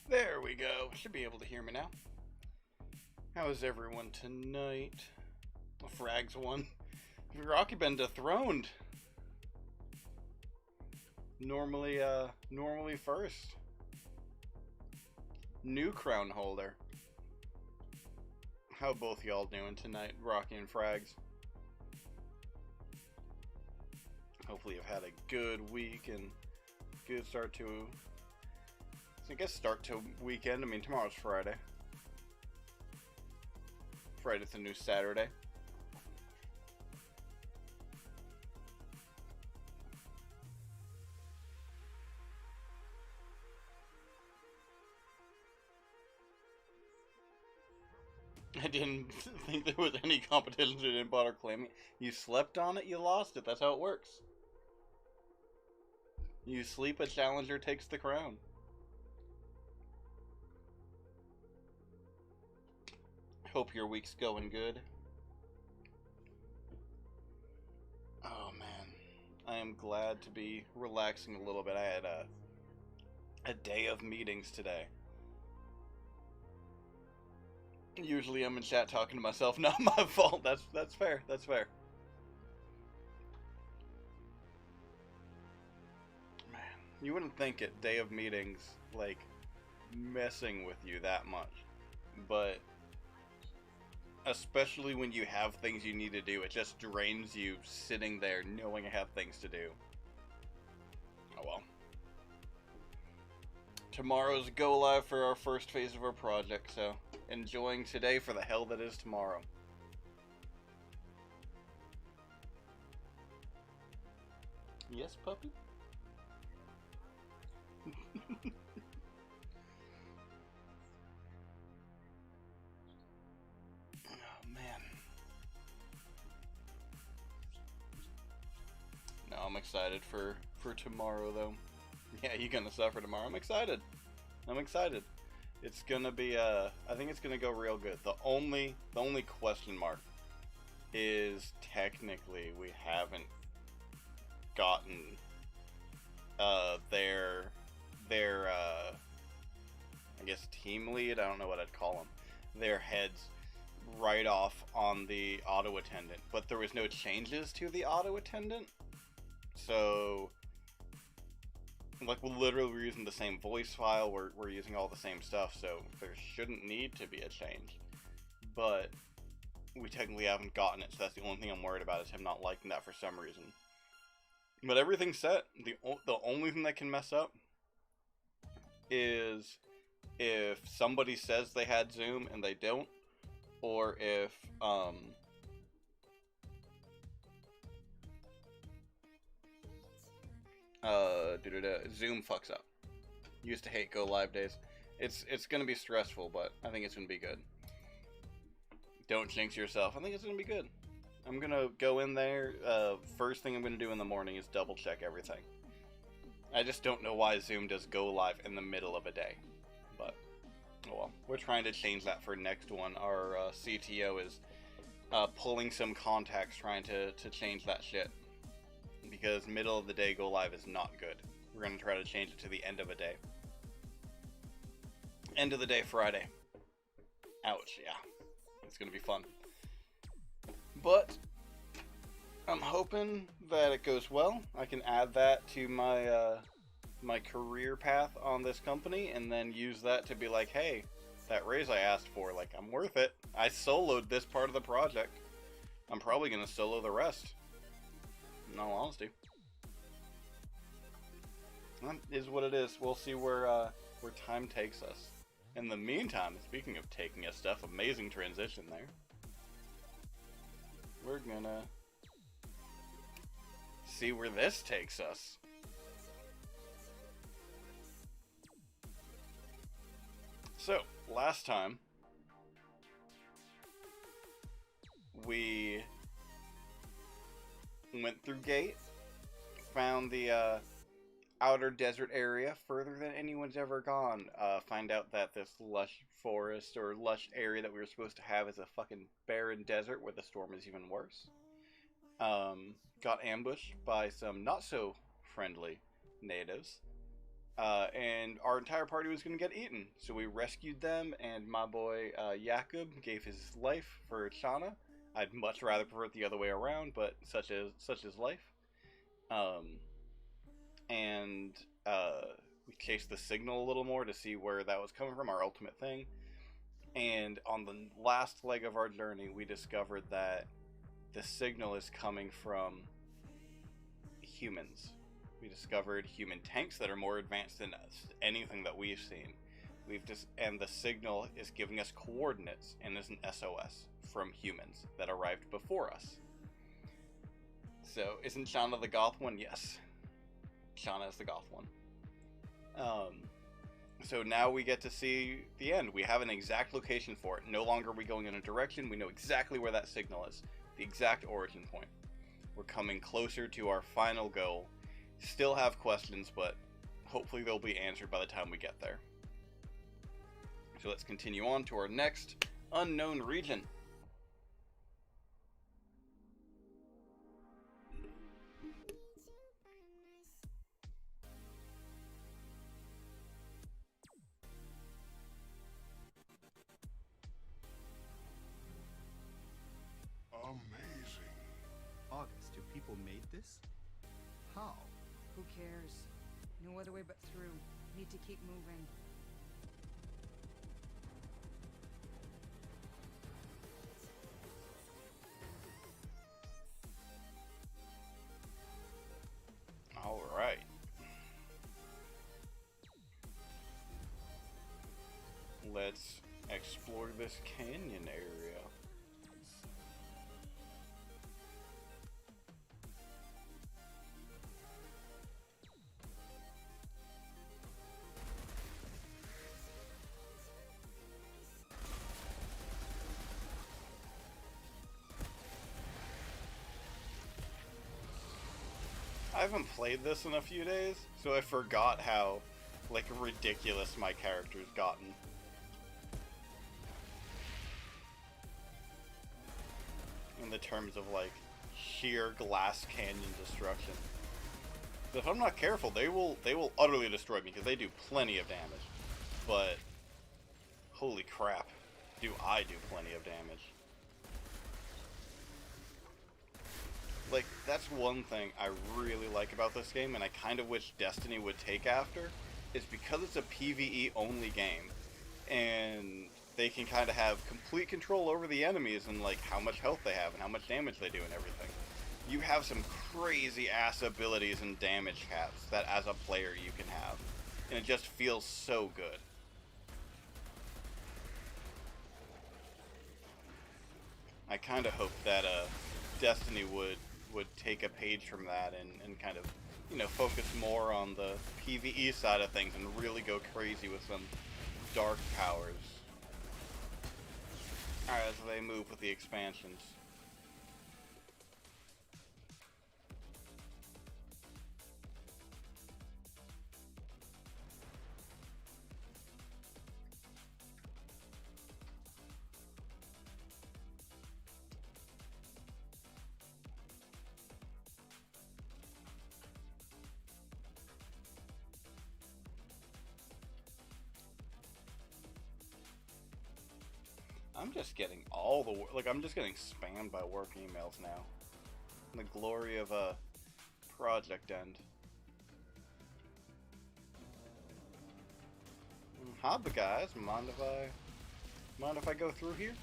There we go. Should be able to hear me now. How is everyone tonight? Frags won. Rocky been dethroned. Normally first. New crown holder. How both y'all doing tonight, Rocky and Frags? Hopefully you've had a good week and good start to, I guess start to weekend. I mean, tomorrow's Friday. Friday's the new Saturday. I didn't think there was any competition that didn't bother claiming. You slept on it, you lost it. That's how it works. You sleep, a challenger takes the crown. Hope your week's going good. Oh man, I am glad to be relaxing a little bit. I had a day of meetings today. Usually I'm in chat talking to myself. Not my fault. That's fair. That's fair. Man, you wouldn't think it, day of meetings, like, messing with you that much. But especially when you have things you need to do, it just drains you sitting there knowing I have things to do. Oh well. Tomorrow's go live for our first phase of our project, so enjoying today for the hell that is tomorrow. Yes, puppy? Oh, man. No, I'm excited for tomorrow, though. Yeah, you're gonna suffer tomorrow. I'm excited. I'm excited. It's gonna be I think it's gonna go real good. The only question mark is technically we haven't gotten their I guess team lead, I don't know what I'd call them, their heads right off on the auto attendant, but there was no changes to the auto attendant, so like we're using the same voice file, we're using all the same stuff, so there shouldn't need to be a change. But we technically haven't gotten it, so that's the only thing I'm worried about, is him not liking that for some reason. But everything's set. The only thing that can mess up is if somebody says they had Zoom and they don't, or if Zoom fucks up. Used to hate go live days. It's gonna be stressful, but I think it's gonna be good. Don't jinx yourself. I think it's gonna be good. I'm gonna go in there. First thing I'm gonna do in the morning is double check everything. I just don't know why Zoom does go live in the middle of a day, but oh well. We're trying to change that for next one. Our CTO is pulling some contacts, trying to change that shit. Because middle of the day go live is not good. We're going to try to change it to the end of a day. End of the day Friday. Ouch, yeah. It's going to be fun. But I'm hoping that it goes well. I can add that to my my career path on this company and then use that to be like, hey, that raise I asked for, like, I'm worth it. I soloed this part of the project. I'm probably going to solo the rest. In all honesty, that is what it is. We'll see where time takes us. In the meantime, speaking of taking us stuff, amazing transition there. We're gonna see where this takes us. So, last time we went through gate, found the outer desert area further than anyone's ever gone. Find out that this lush forest or lush area that we were supposed to have is a fucking barren desert where the storm is even worse. Got ambushed by some not so friendly natives. and our entire party was going to get eaten. So we rescued them, and my boy Jakob gave his life for Janna. I'd much rather prefer it the other way around, but such is life. And we chased the signal a little more to see where that was coming from, our ultimate thing. And on the last leg of our journey, we discovered that the signal is coming from humans. We discovered human tanks that are more advanced than anything that we've seen. And the signal is giving us coordinates and is an SOS from humans that arrived before us. So, isn't Janna the goth one? Yes. Janna is the goth one. So now we get to see the end. We have an exact location for it. No longer are we going in a direction. We know exactly where that signal is. The exact origin point. We're coming closer to our final goal. Still have questions, but hopefully they'll be answered by the time we get there. So let's continue on to our next unknown region. Amazing. August, your people made this? How? Who cares? No other way but through. Need to keep moving. All right. Let's explore this canyon area. I haven't played this in a few days, so I forgot how, like, ridiculous my character's gotten. In the terms of, like, sheer glass canyon destruction. But if I'm not careful, they will utterly destroy me, because they do plenty of damage. But, holy crap, do I do plenty of damage. Like, that's one thing I really like about this game, and I kind of wish Destiny would take after, is because it's a PvE only game, and they can kind of have complete control over the enemies and, like, how much health they have and how much damage they do and everything. You have some crazy ass abilities and damage caps that as a player you can have, and it just feels so good. I kind of hope that Destiny would take a page from that and kind of, you know, focus more on the PvE side of things and really go crazy with some dark powers as they move with the expansions. I'm just getting all the like I'm just getting spammed by work emails now. The glory of a project end. Hi, guys. Mind if I go through here?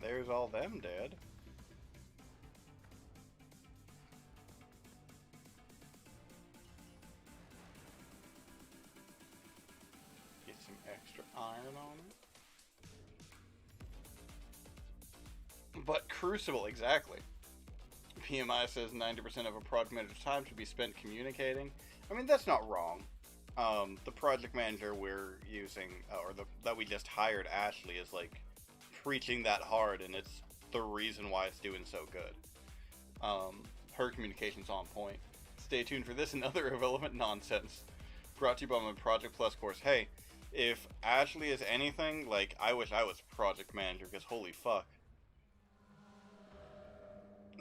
There's all them dead. Get some extra iron on it. But Crucible, exactly. PMI says 90% of a project manager's time should be spent communicating. I mean, that's not wrong. The project manager we're using, that we just hired, Ashley, is like preaching that hard, and it's the reason why it's doing so good. Her communication's on point. Stay tuned for this and other irrelevant nonsense. Brought to you by my Project Plus course. Hey, if Ashley is anything, like, I wish I was project manager, because holy fuck.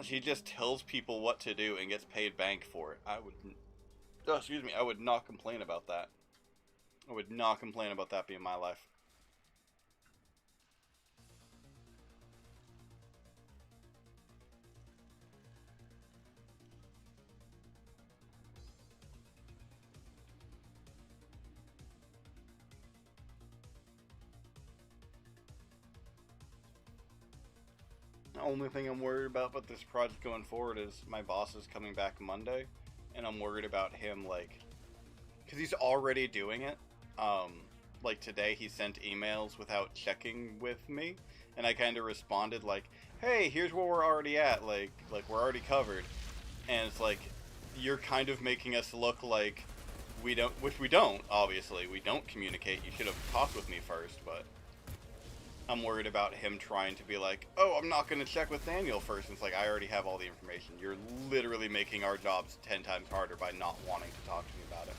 She just tells people what to do and gets paid bank for it. I would not complain about that. I would not complain about that being my life. The only thing I'm worried about with this project going forward is my boss is coming back Monday, and I'm worried about him, like, because he's already doing it. Like today he sent emails without checking with me, and I kind of responded like, hey, here's where we're already at, like we're already covered. And it's like, you're kind of making us look like we don't, which we don't, obviously. We don't communicate. You should have talked with me first, but I'm worried about him trying to be like, oh, I'm not going to check with Daniel first. And it's like, I already have all the information. You're literally making our jobs 10 times harder by not wanting to talk to me about it.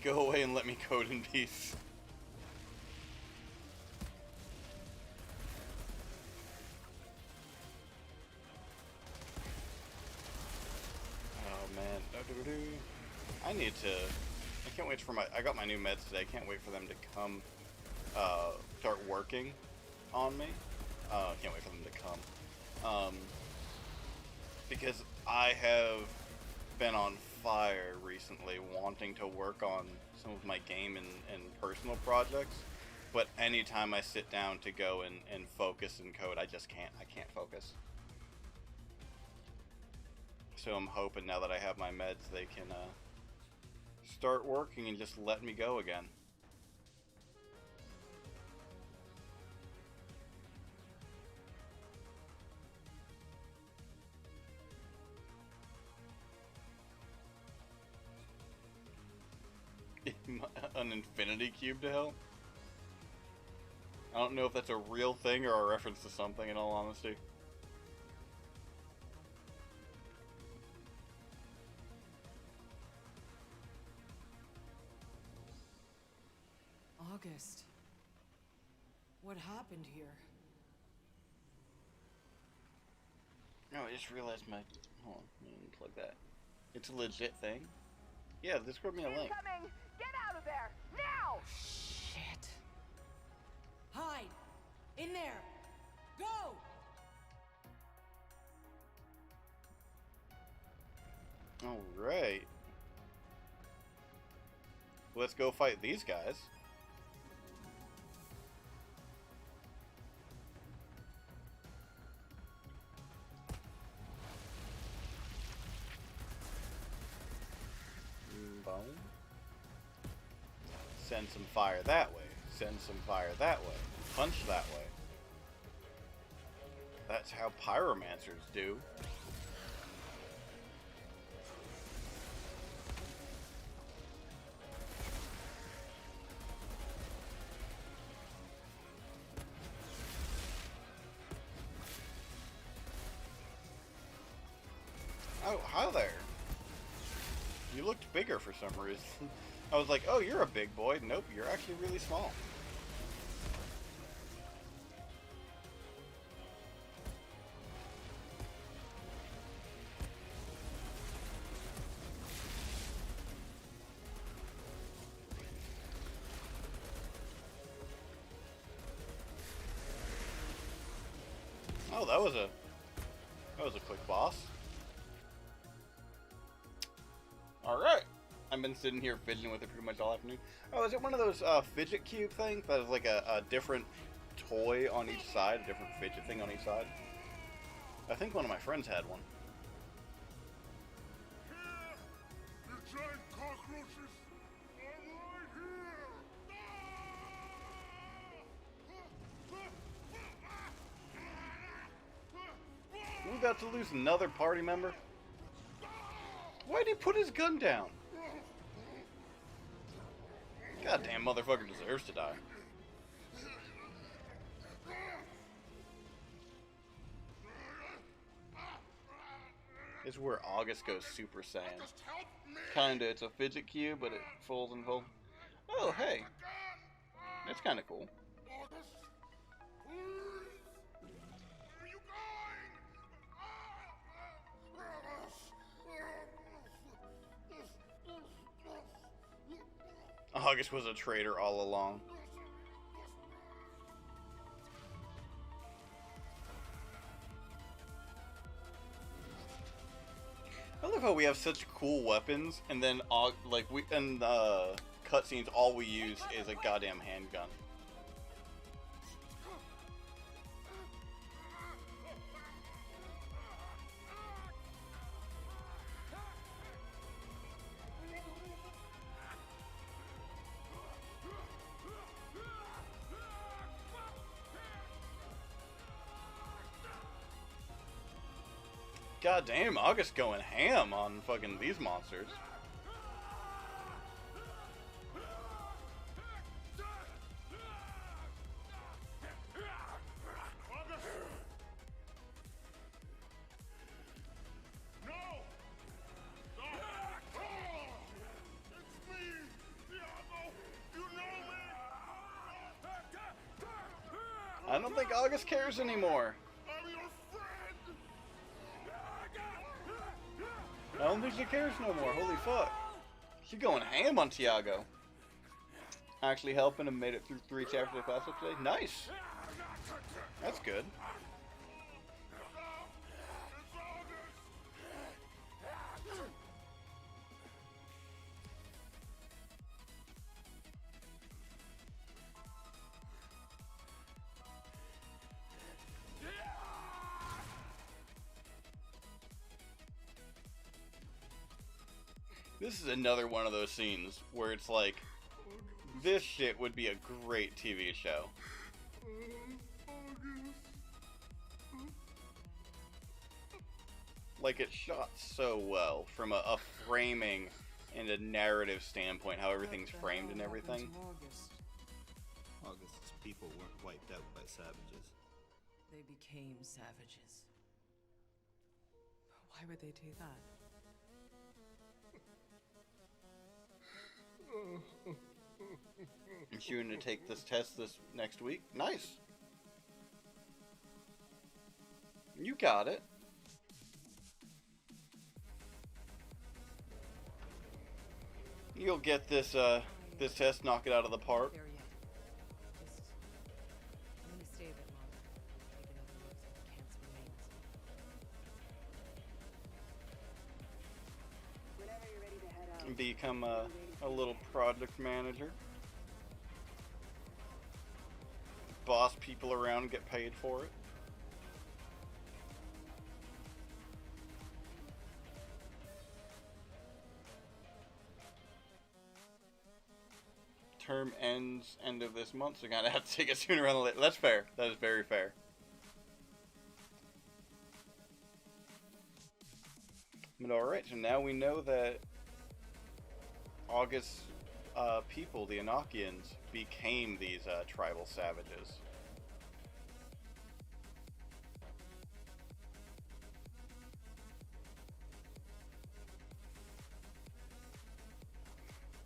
Go away and let me code in peace. I need to, I can't wait for I got my new meds today, I can't wait for them to come, start working on me. Can't wait for them to come. Because I have been on fire recently wanting to work on some of my game and personal projects, but anytime I sit down to go and focus and code, I can't focus. So I'm hoping now that I have my meds, they can start working and just let me go again. An infinity cube to hell? I don't know if that's a real thing or a reference to something, in all honesty. August. What happened here? No, I just realized my... Hold on, let me plug that. It's a legit thing? Yeah, Discord me a link. Incoming! Get out of there! Now! Shit. Hide! In there! Go! Alright. Let's go fight these guys. Boom. Send some fire that way. Send some fire that way. Punch that way. That's how pyromancers do. Oh, hi there. You looked bigger for some reason. I was like, oh, you're a big boy. Nope, you're actually really small. Oh, that was a quick boss. Alright. I've been sitting here fidgeting with it pretty much all afternoon. Oh, is it one of those Fidget Cube things that is like a different toy on each side, a different fidget thing on each side? I think one of my friends had one. Here, you giant cockroaches are right here! We're about to lose another party member. Why'd he put his gun down? Goddamn motherfucker deserves to die. This is where August goes Super Saiyan. Kinda, it's a Fidget Cube, but it folds and folds. Oh, hey. That's kinda cool. August, please! Where are you going? August was a traitor all along. I love how we have such cool weapons, and then like we in the cutscenes, all we use is a goddamn handgun. God damn, August going ham on fucking these monsters. August! No! Stop! It's me, Theavel! You know me! I don't think August cares anymore. I'm your friend! I don't think she cares no more. Holy fuck. She's going ham on Tiago. Actually helping him, made it through 3 chapters of class up today. Nice. That's good. This is another one of those scenes where it's like, this shit would be a great TV show. Like, it's shot so well from a framing and a narrative standpoint, how everything's framed and everything. August's people weren't wiped out by savages. They became savages. Why would they do that? And you're gonna take this test this next week? Nice. You got it. You'll get this this test, knock it out of the park. There yet. Just, I'm gonna stay a bit longer. Take another look at the camp's remains. Whenever you're ready to head out. And become a little project manager. Boss people around and get paid for it. Term ends end of this month, so you're gonna have to take it sooner rather than later. That's fair. That is very fair. But alright, so now we know that August's people, the Enochians, became these tribal savages.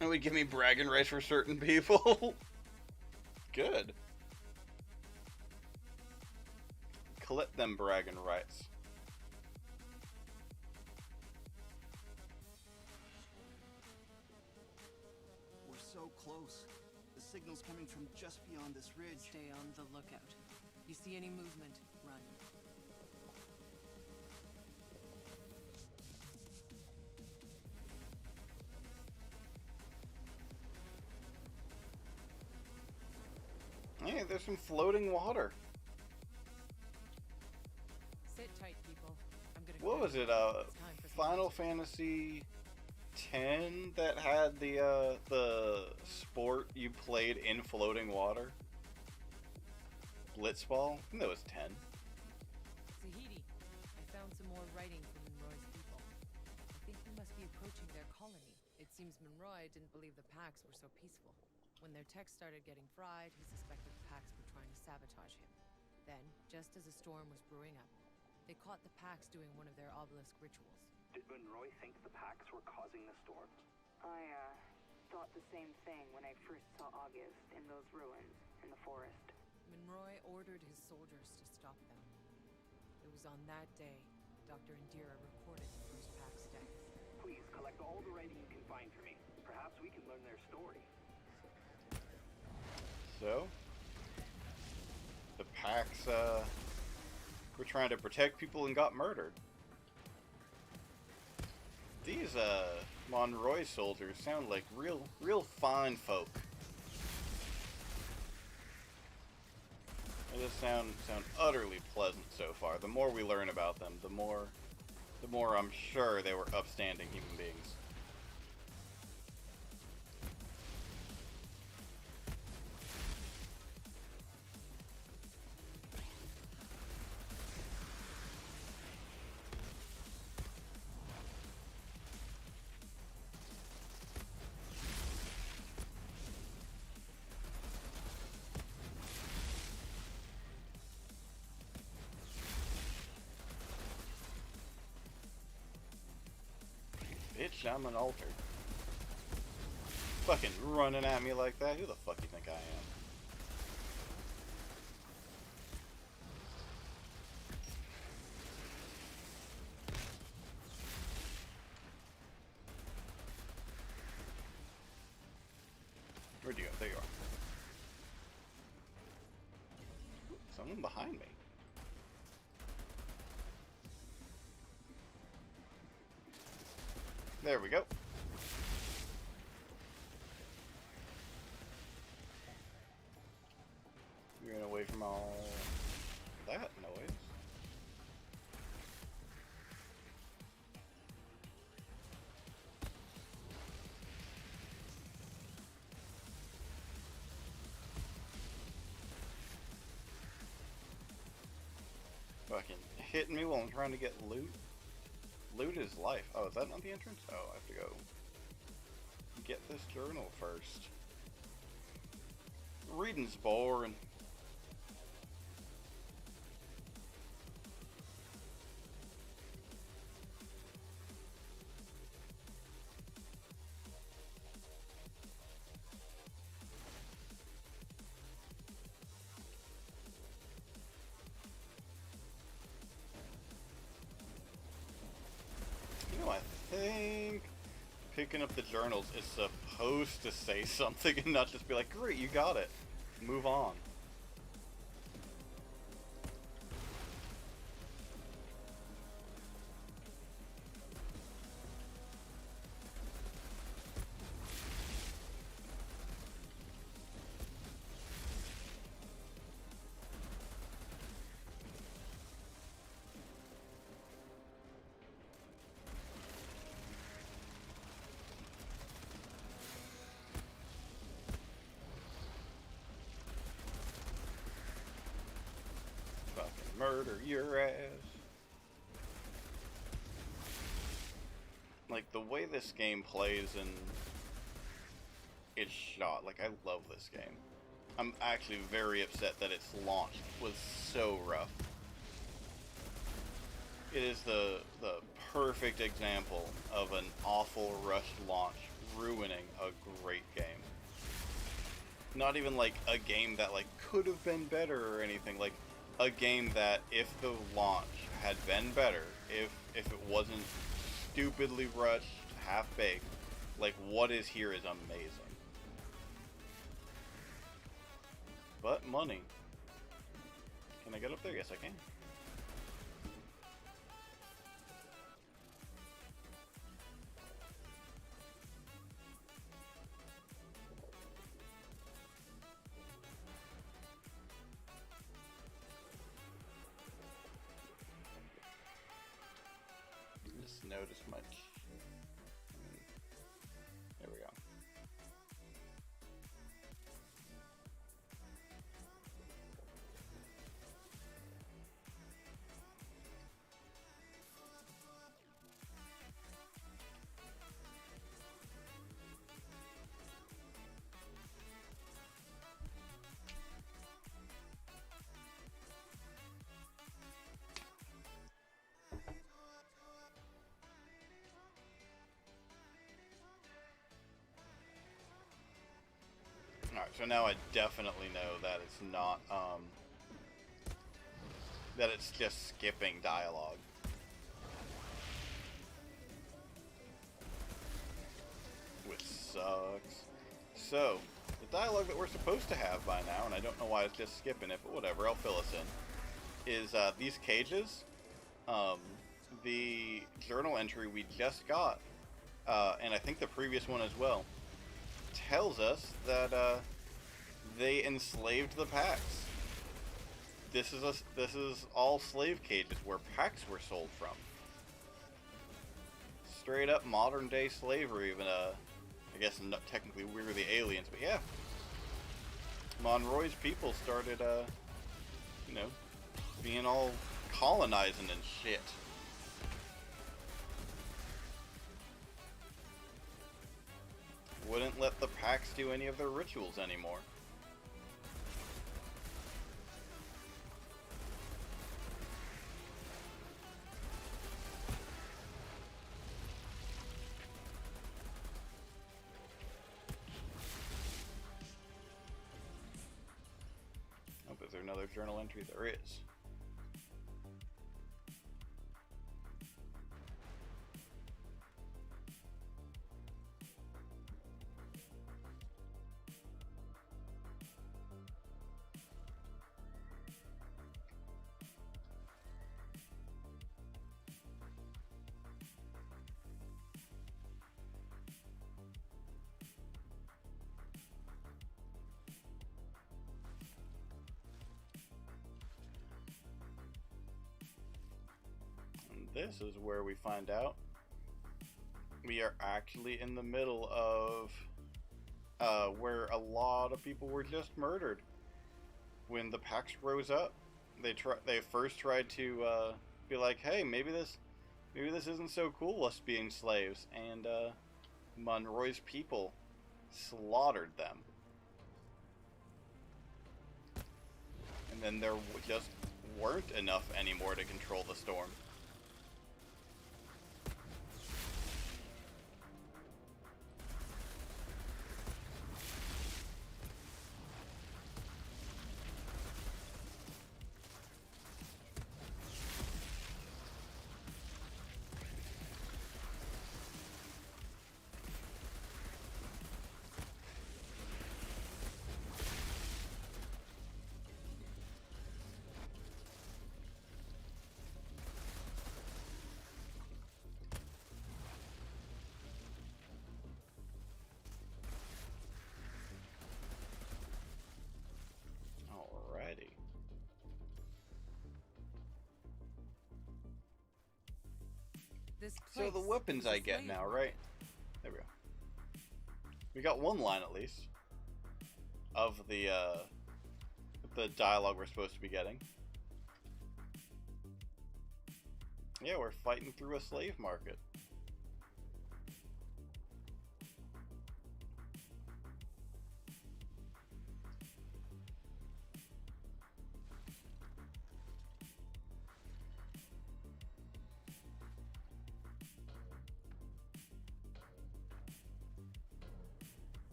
And would give me bragging rights for certain people. Good. Collect them bragging rights. We're so close. The signal's coming from just beyond this ridge. Stay on the lookout. You see any movement, run. Hey, there's some floating water. Sit tight, people. I'm gonna What go. was it? It's time for some Final action. Fantasy 10 that had the sport you played in floating water? Blitzball? I think that was 10. Tahiti. I found some more writing from Monroy's people. I think we must be approaching their colony. It seems Monroy didn't believe the Pax were so peaceful. When their tech started getting fried, he suspected the Pax were trying to sabotage him. Then, just as a storm was brewing up, they caught the Pax doing one of their obelisk rituals. Did Monroy think the Pax were causing the storms? I, thought the same thing when I first saw August in those ruins in the forest. Monroy ordered his soldiers to stop them. It was on that day Dr. Indira recorded the first Pax death. Please collect all the writing you can find for me. Perhaps we can learn their story. So, the Pax, were trying to protect people and got murdered. These, Monroy soldiers sound like real fine folk. They just sound utterly pleasant so far. The more we learn about them, the more I'm sure they were upstanding human beings. Bitch, I'm an altar. Fucking running at me like that? Who the fuck you think I am? Where'd you go? There you are. Ooh, someone behind me. There we go. You're getting away from all that noise. Fucking hitting me while I'm trying to get loot. Loot is life. Oh, is that not the entrance? Oh, I have to go get this journal first. Reading's boring. You know, I think picking up the journals is supposed to say something and not just be like, great, you got it. Move on. Murder your ass. Like, the way this game plays and it's shot, like, I love this game. I'm actually very upset that its launch was so rough. It is the perfect example of an awful rushed launch ruining a great game. Not even like a game that like could have been better or anything, like a game that if the launch had been better, if it wasn't stupidly rushed, half-baked, like what is here is amazing. But money. Can I get up there? Yes, I can. Just notice much. Alright, so now I definitely know that it's not, that it's just skipping dialogue. Which sucks. So, the dialogue that we're supposed to have by now, and I don't know why it's just skipping it, but whatever, I'll fill us in, is these cages, the journal entry we just got, and I think the previous one as well, tells us that they enslaved the packs. This is all slave cages where packs were sold from. Straight up modern day slavery. Even I guess not technically we were the aliens, but yeah. Monroy's people started you know, being all colonizing and shit. Wouldn't let the packs do any of their rituals anymore. Oh, is there another journal entry? There is. This is where we find out we are actually in the middle of where a lot of people were just murdered when the Pax rose up. They first tried to be like, hey, maybe this isn't so cool, us being slaves, and Monroy's people slaughtered them, and then there just weren't enough anymore to control the storm. So the weapons I get now, right? There we go. We got one line at least of the dialogue we're supposed to be getting. Yeah, we're fighting through a slave market.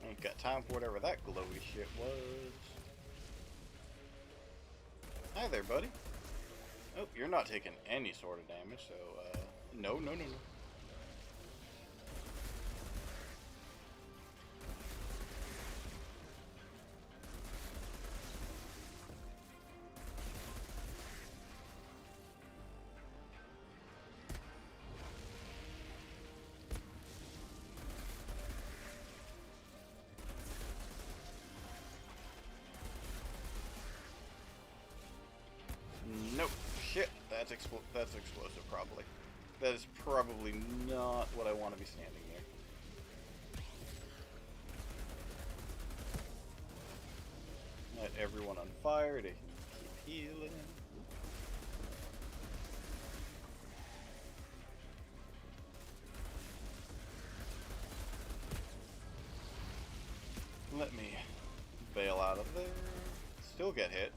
Ain't got time for whatever that glowy shit was. Hi there, buddy. Oh, you're not taking any sort of damage, so, no. Nope. Shit. That's explosive, probably. That is probably not what I want to be standing near. Let everyone on fire to keep healing. Let me bail out of there. Still get hit.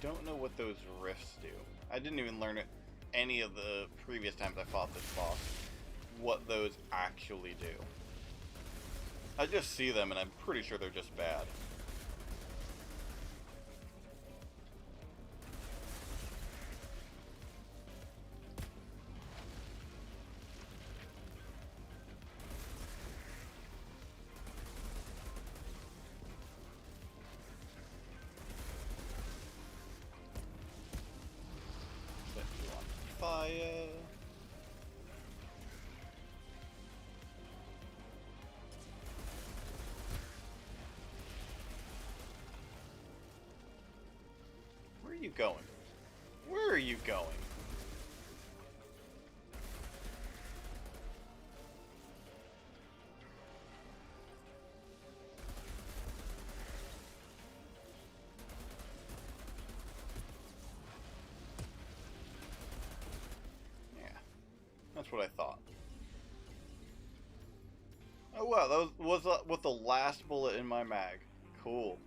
don't know what those rifts do. I didn't even learn it any of the previous times I fought this boss, what those actually do. I just see them and I'm pretty sure they're just bad. Fire. Where are you going? Where are you going? That's what I thought. Oh wow, that was with the last bullet in my mag. Cool.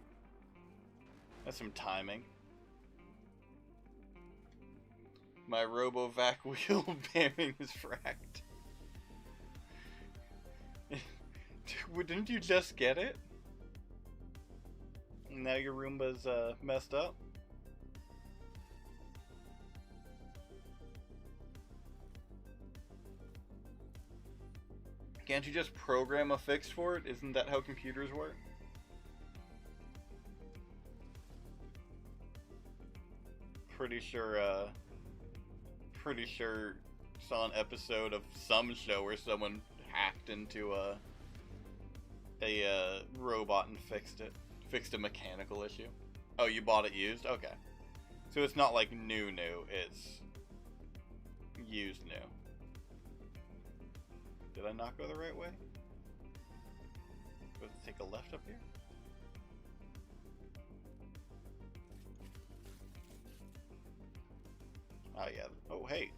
That's some timing. My RoboVac wheel bearing is fracked. Didn't you just get it? Now your Roomba's messed up? Can't you just program a fix for it? Isn't that how computers work? Pretty sure saw an episode of some show where someone hacked into a robot and fixed it. Fixed a mechanical issue. Oh, you bought it used? Okay. So it's not like new, it's used new. Did I not go the right way? Let's take a left up here. Oh yeah. Oh hey.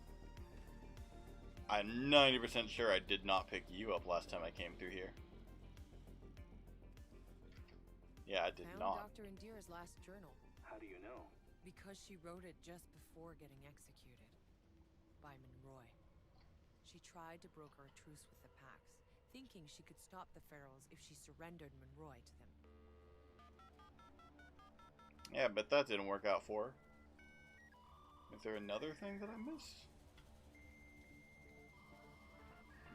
I'm 90% sure I did not pick you up last time I came through here. Yeah, I did not. Dr. Indira's last journal. How do you know? Because she wrote it just before getting executed. By Monroy. She tried to broker a truce with the Pax, thinking she could stop the Ferals if she surrendered Monroy to them. Yeah, but that didn't work out for her. Is there another thing that I missed?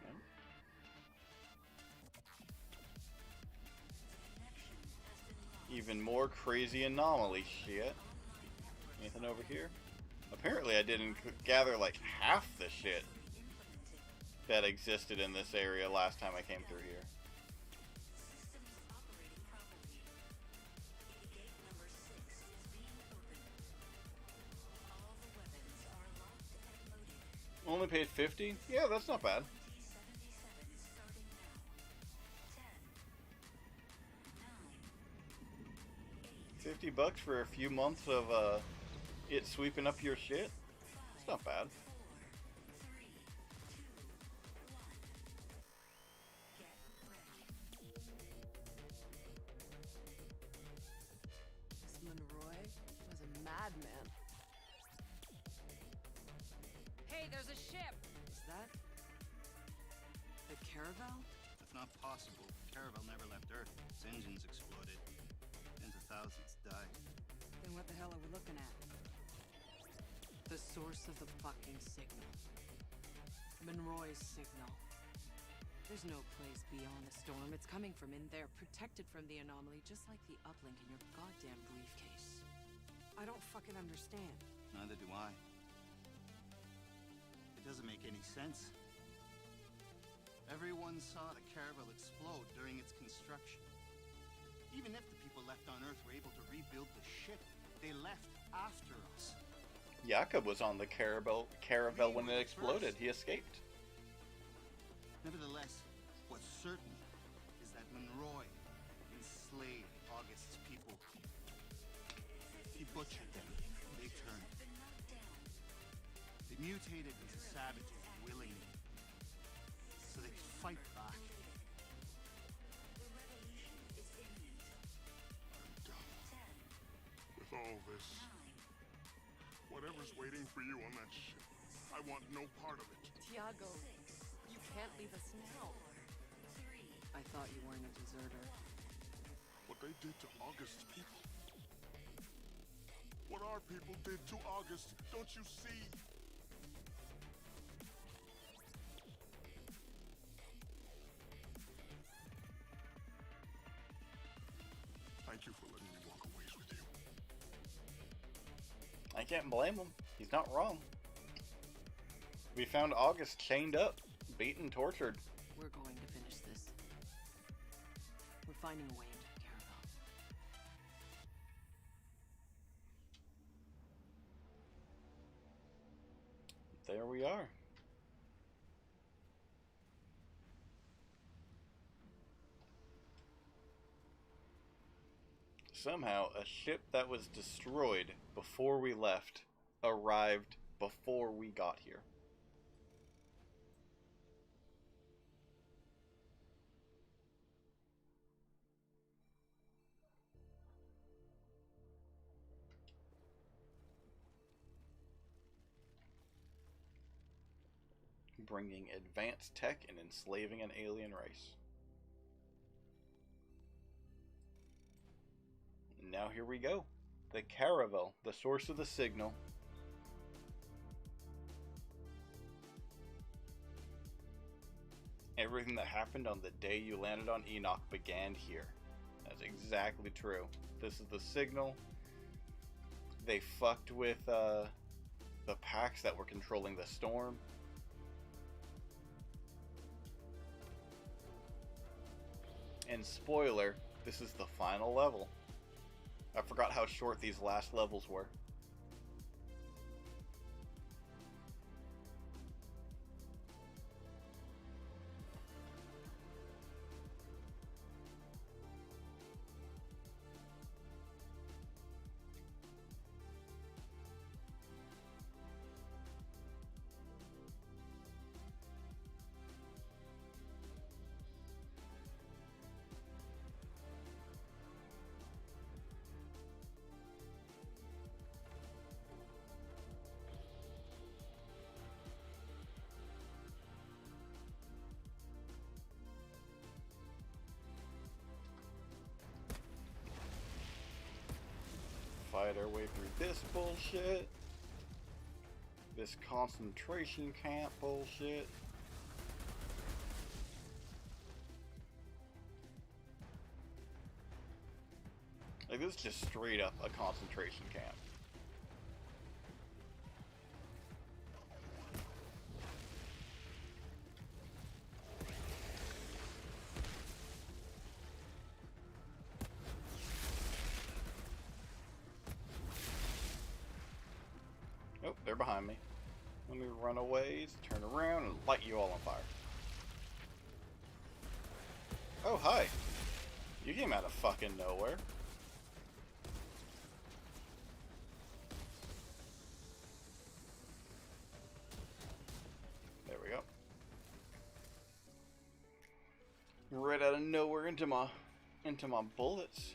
No. Even more crazy anomaly shit. Anything over here? Apparently I didn't gather like half the shit that existed in this area last time I came through here. Only paid 50? Yeah, that's not bad. $50 for a few months of it sweeping up your shit? It's not bad. This Monroy was a madman. Hey, there's a ship! Is that the Caravel? It's not possible. Caravel never left Earth. Its engines exploded. Tens of thousands died. Then what the hell are we looking at? The source of the fucking signal. Monroy's signal. There's no place beyond the storm. It's coming from in there, protected from the anomaly, just like the uplink in your goddamn briefcase. I don't fucking understand. Neither do I. It doesn't make any sense. Everyone saw the Caravel explode during its construction. Even if the people left on Earth were able to rebuild the ship, they left after us. Jakob was on the Caravel when it exploded. He escaped. Nevertheless, what's certain is that Monroy enslaved August's people. He butchered them. They turned. They mutated into savages willingly, so they could fight back. I'm done with all this was waiting for you on that ship. I want no part of it. Tiago, you can't leave us now. I thought you weren't a deserter. What they did to August's people. What our people did to August, don't you see? Thank you for letting me walk a ways with you. I can't blame him. He's not wrong. We found August chained up, beaten, tortured. We're going to finish this. We're finding a way into the caravel. There we are. Somehow, a ship that was destroyed before we left arrived before we got here. Bringing advanced tech and enslaving an alien race. Now here we go. The Caravel, the source of the signal. Everything that happened on the day you landed on Enoch began here. That's exactly true. This is the signal. They fucked with the packs that were controlling the storm. And spoiler, this is the final level. I forgot how short these last levels were. Fight our way through this bullshit. This concentration camp bullshit. Like, this is just straight up a concentration camp. Oh, they're behind me. Let me run away, turn around, and light you all on fire. Oh, hi. You came out of fucking nowhere. There we go. Right out of nowhere into my bullets.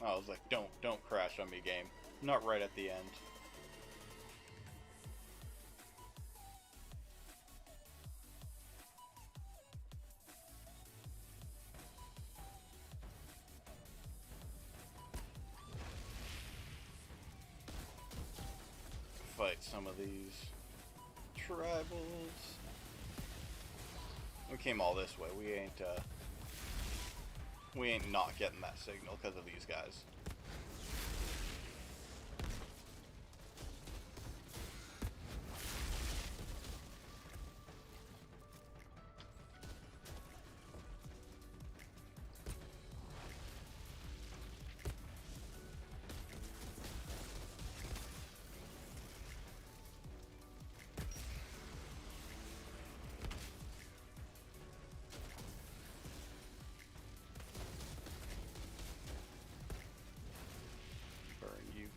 I was like, don't crash on me, game. Not right at the end. Fight some of these tribals. We came all this way. We ain't not getting that signal because of these guys.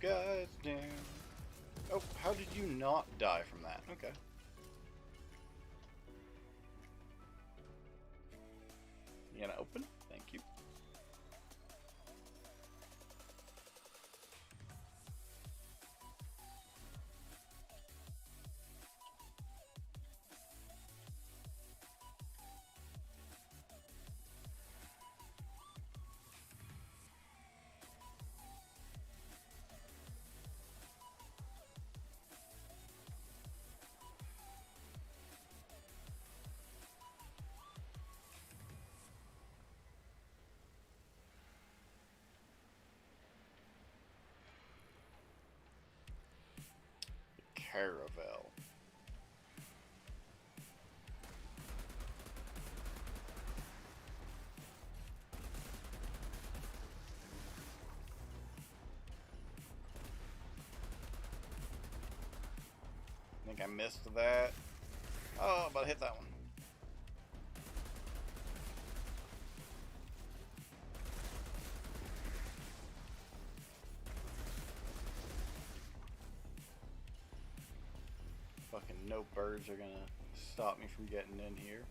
guys down. Oh, how did you not die from that? Okay. You gonna open? Thank you. Caravel. I think I missed that. Oh, but I hit that one. Fucking no birds are gonna stop me from getting in here.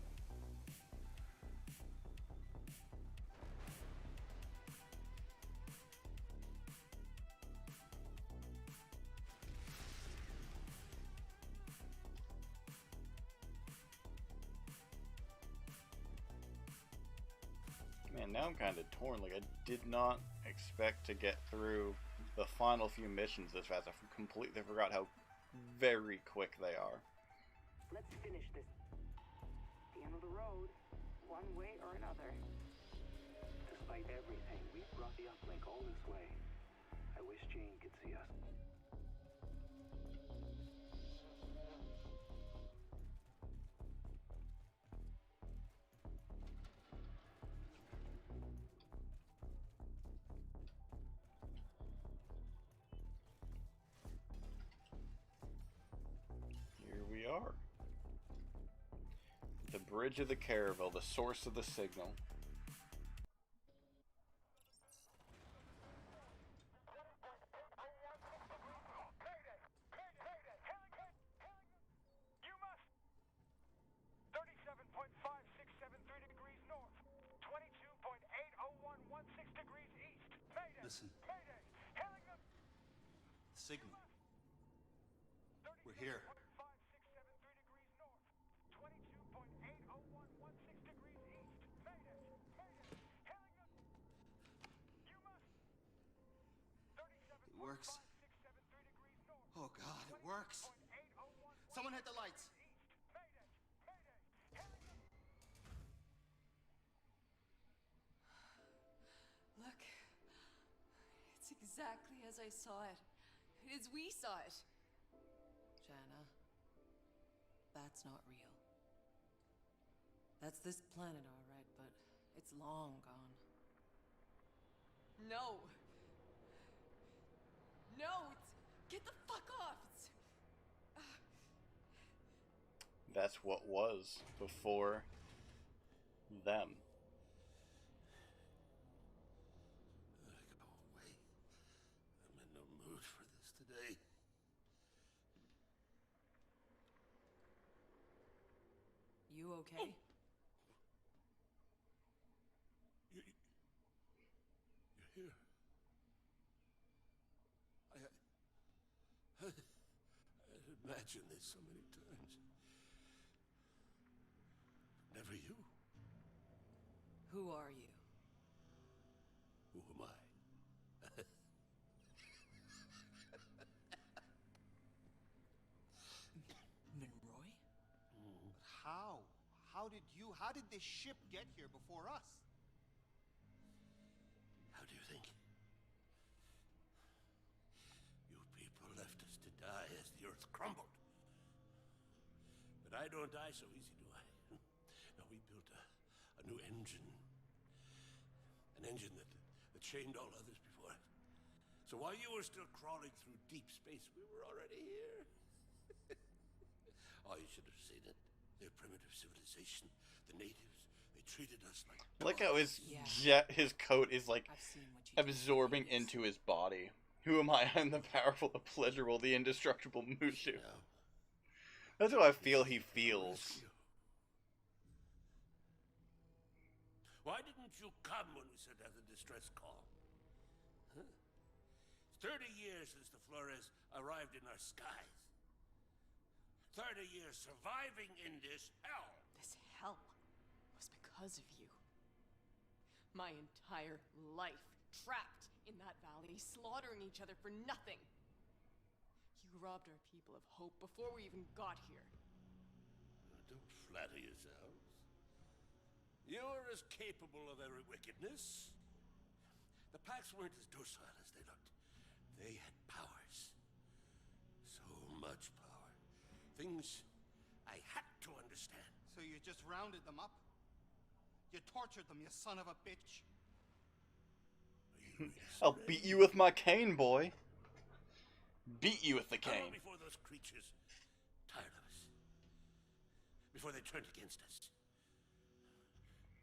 Man, now I'm kind of torn. Like, I did not expect to get through the final few missions this fast. I completely forgot how very quick they are. Let's finish this. The end of the road, one way or another. Despite everything, we've brought the uplink all this way. I wish Jane could see us. Here we are. The bridge of the Caravel, the source of the signal. Listen. Signal. We're here. It works. Oh God, it works. Someone hit the lights. Look. It's exactly as I saw it. As we saw it. Janna, that's not real. That's this planet, all right, but it's long gone. No. No, get the fuck off. That's what was before them. Go away. I'm in no mood for this today. You okay? You're here. I imagined this so many times. Never you. Who are you? Who am I? Monroy? But how? How did this ship get here before us? How do you think? You people left us to die as the earth crumbled. But I don't die so easy, do I? No, we built a new engine. An engine that chained all others before it. So while you were still crawling through deep space, we were already here. Oh, you should have seen it. Their primitive civilization, the natives, they treated us like Look how his Yeah. his coat is like I've seen what you did. absorbing into his body. Who am I? I'm the powerful, the pleasurable, the indestructible Mushu. Now, That's how I feel he feels. Why didn't you come when we sent out the distress call? Huh? 30 years since the Flores arrived in our skies. 30 years surviving in this hell. This hell was because of you. My entire life trapped in that valley, slaughtering each other for nothing. You robbed our people of hope before we even got here. Don't flatter yourselves. You're as capable of every wickedness. The Pax weren't as docile as they looked. They had powers. So much power. Things I had to understand. So you just rounded them up? You tortured them, you son of a bitch. I'll beat you with my cane, boy. Beat you with the How long cane. before those creatures tired of us? Before they turned against us?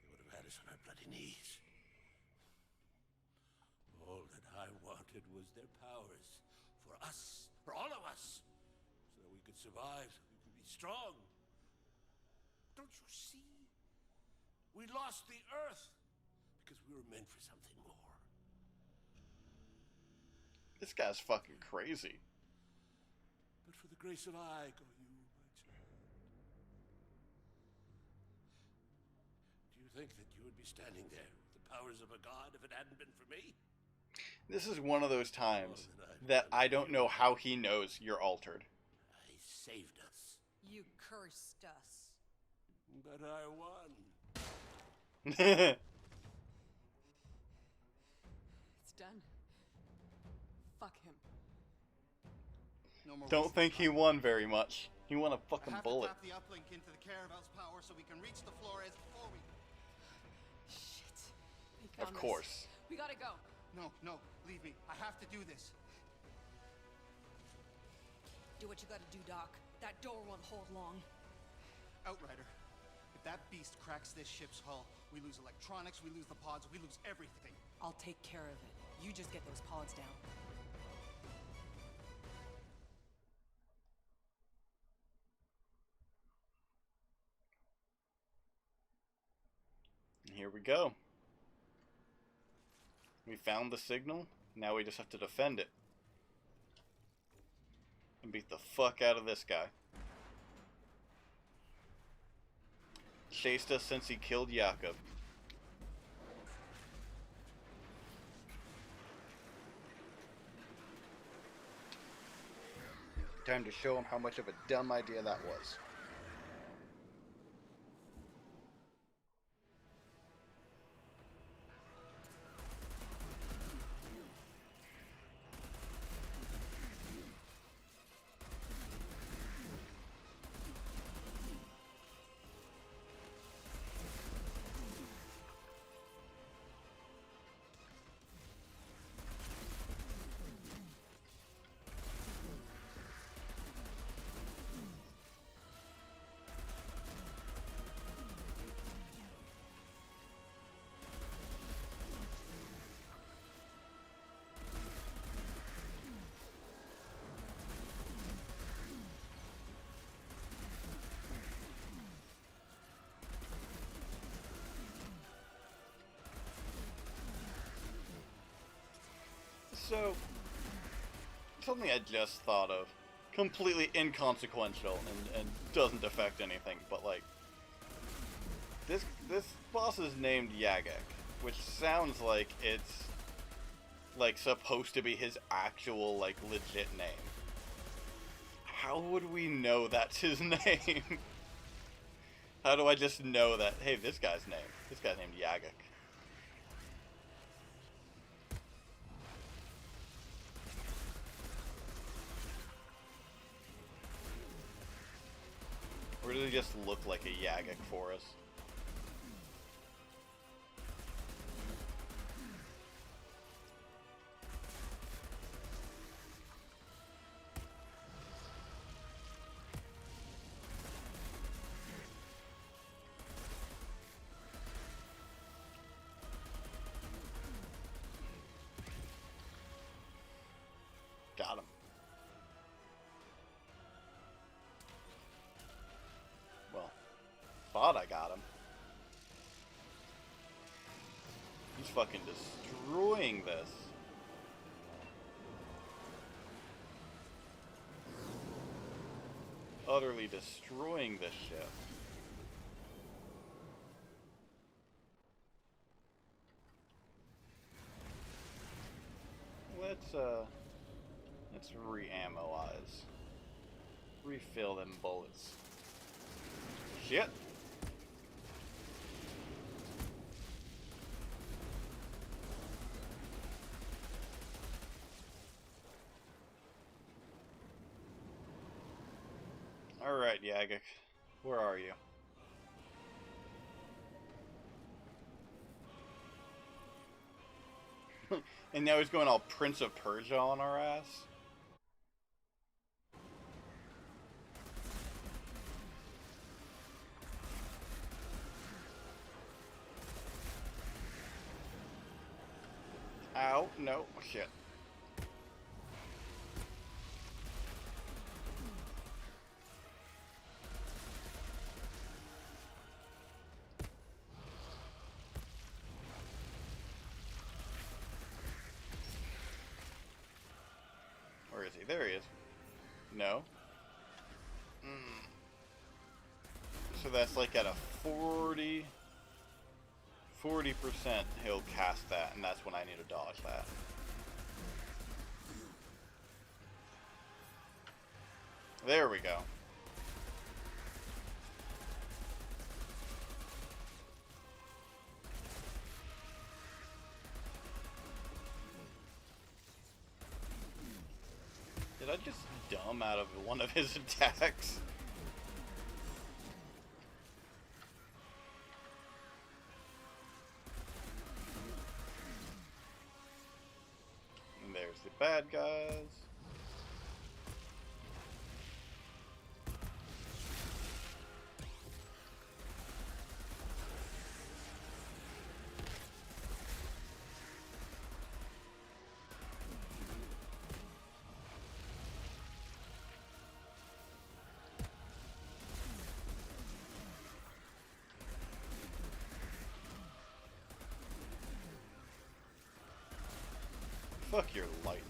They would have had us on our bloody knees. All that I wanted was their powers. For us. For all of us. So that we could survive. So we could be strong. Don't you see? We lost the Earth. Because we were meant for something more. This guy's fucking crazy. But for the grace of I go you, my child. Do you think that you would be standing there with the powers of a god if it hadn't been for me? This is one of those times that I don't know how he knows you're altered. I saved us. You cursed us. But I won. It's done. Fuck him. No more Don't wasting think he time. won very much. He won a I fucking have bullet. to tap the uplink into the Caravel's power so we can reach the Flores before we... Shit. They found Of us. course. We gotta go. No, leave me. I have to do this. Do what you gotta do, Doc. That door won't hold long. Outrider, if that beast cracks this ship's hull, we lose electronics, we lose the pods, we lose everything. I'll take care of it. You just get those pods down. Here we go. We found the signal. Now we just have to defend it. And beat the fuck out of this guy. Chased us since he killed Jakob. Time to show him how much of a dumb idea that was. So, something I just thought of, completely inconsequential and doesn't affect anything, but like, this boss is named Jagex, which sounds like it's like supposed to be his actual like legit name. How would we know that's his name? How do I just know that, hey, this guy's named Jagex? Or does he just look like a Jagex for us? fucking destroying this. Utterly destroying this ship. Let's re-ammoize. Refill them bullets. Shit! Alright, Jagex. Where are you? And now he's going all Prince of Persia on our ass? Ow, no, shit. Where is he? There he is. No. So that's like at a 40% he'll cast that, and that's when I need to dodge that. There we go. Did I just dumb out of one of his attacks? And there's the bad guys. Fuck your lightning.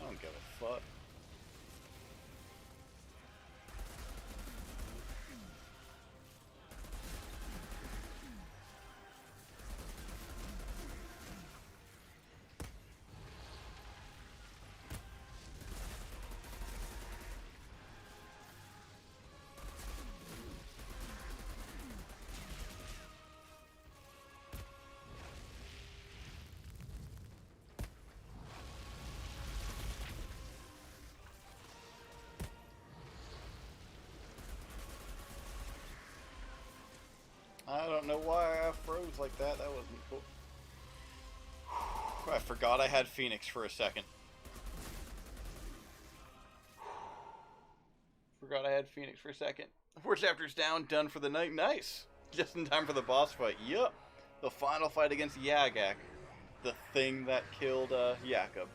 I don't give a fuck. I don't know why I froze like that. That wasn't cool. I forgot I had Phoenix for a second. Forgot I had Phoenix for a second. 4 chapters down, done for the night. Nice. Just in time for the boss fight. Yup. The final fight against Jagex. The thing that killed Jakob.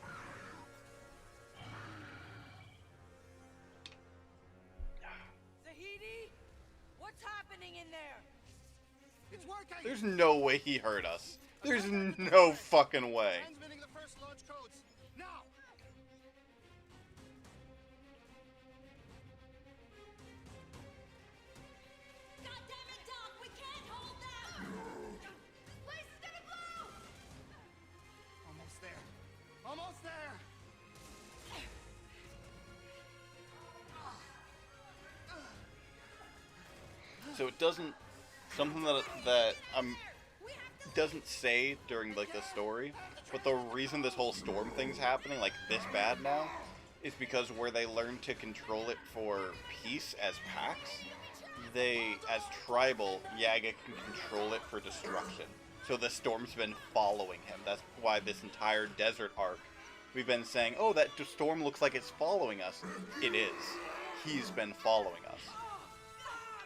What's happening in there? It's working! There's no way he hurt us. There's no fucking way. Transmitting the first launch codes. Now! God damn it, Doc! We can't hold them! This place is gonna blow! Almost there. Almost there! So it doesn't, something that doesn't say during like the story, but the reason this whole storm thing's happening like this bad now is because where they learn to control it for peace as packs, they, as tribal, Jagex can control it for destruction. So the storm's been following him. That's why this entire desert arc, we've been saying, oh, that storm looks like it's following us. It is. He's been following us.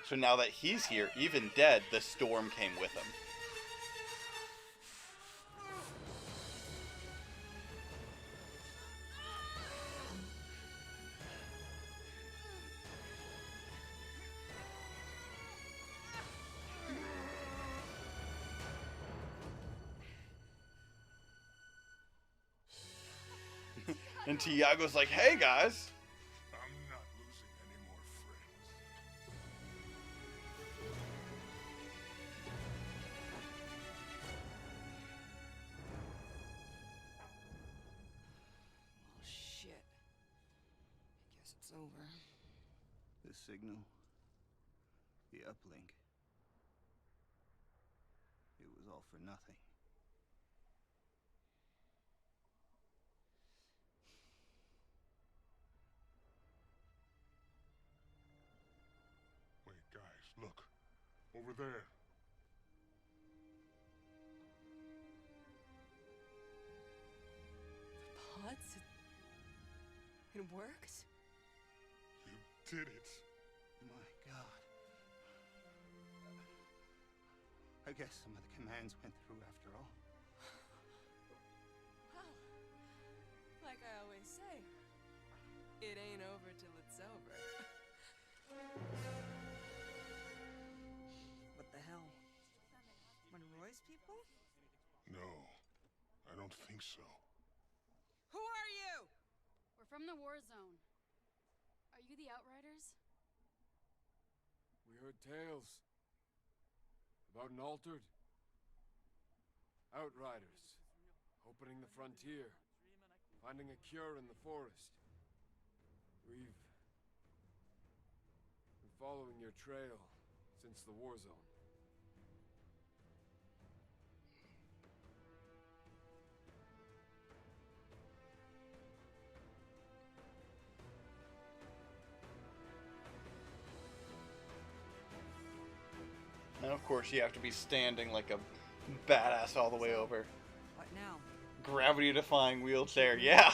So now that he's here, even dead, the storm came with him. And Tiago's like, hey guys. I'm not losing any more friends. Oh, shit. I guess it's over. The signal, the uplink, it was all for nothing. Wait, guys, look. Over there. The pods? It works? You did it. My God. I guess some of the commands went through after all. Well, like I always say, it ain't over till it's over. What the hell? Monroy's people? No, I don't think so. Who are you? We're from the war zone. Are you the Outriders? We heard tales about an altered Outriders opening the frontier, finding a cure in the forest. We've been following your trail since the war zone. Now, of course, you have to be standing like a badass all the way over. What now? Gravity-defying wheelchair, yeah.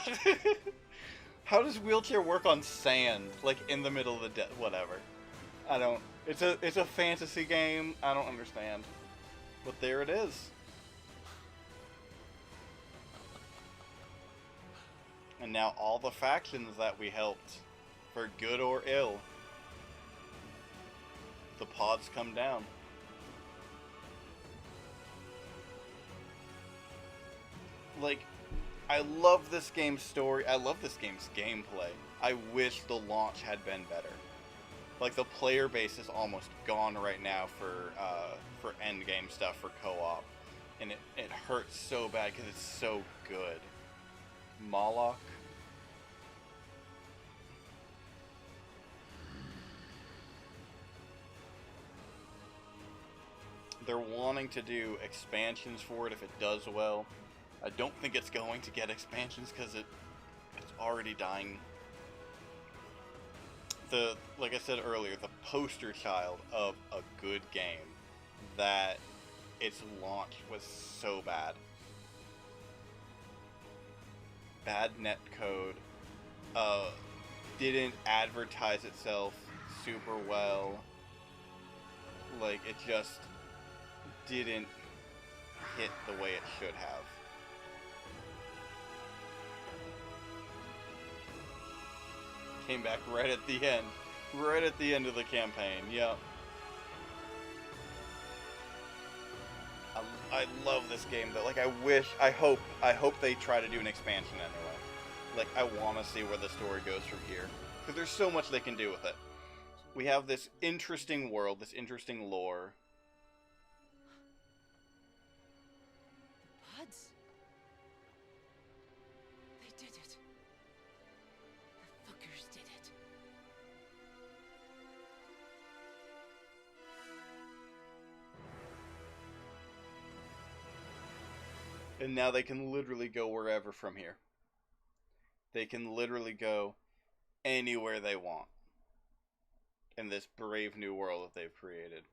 How does wheelchair work on sand, like in the middle of the whatever? I don't. It's a fantasy game. I don't understand. But there it is. And now all the factions that we helped, for good or ill, the pods come down. Like, I love this game's story. I love this game's gameplay. I wish the launch had been better. Like, the player base is almost gone right now for endgame stuff, for co-op. And it hurts so bad because it's so good. Moloch. They're wanting to do expansions for it if it does well. I don't think it's going to get expansions because it's already dying. Like I said earlier, the poster child of a good game, that its launch was so bad. Bad netcode, didn't advertise itself super well. Like, it just didn't hit the way it should have. Came back right at the end. Right at the end of the campaign, yep. I love this game though. Like, I hope they try to do an expansion anyway. Like, I want to see where the story goes from here. Because there's so much they can do with it. We have this interesting world, this interesting lore. The pods? They did it. The fuckers did it. And now they can literally go wherever from here. They can literally go anywhere they want in this brave new world that they've created.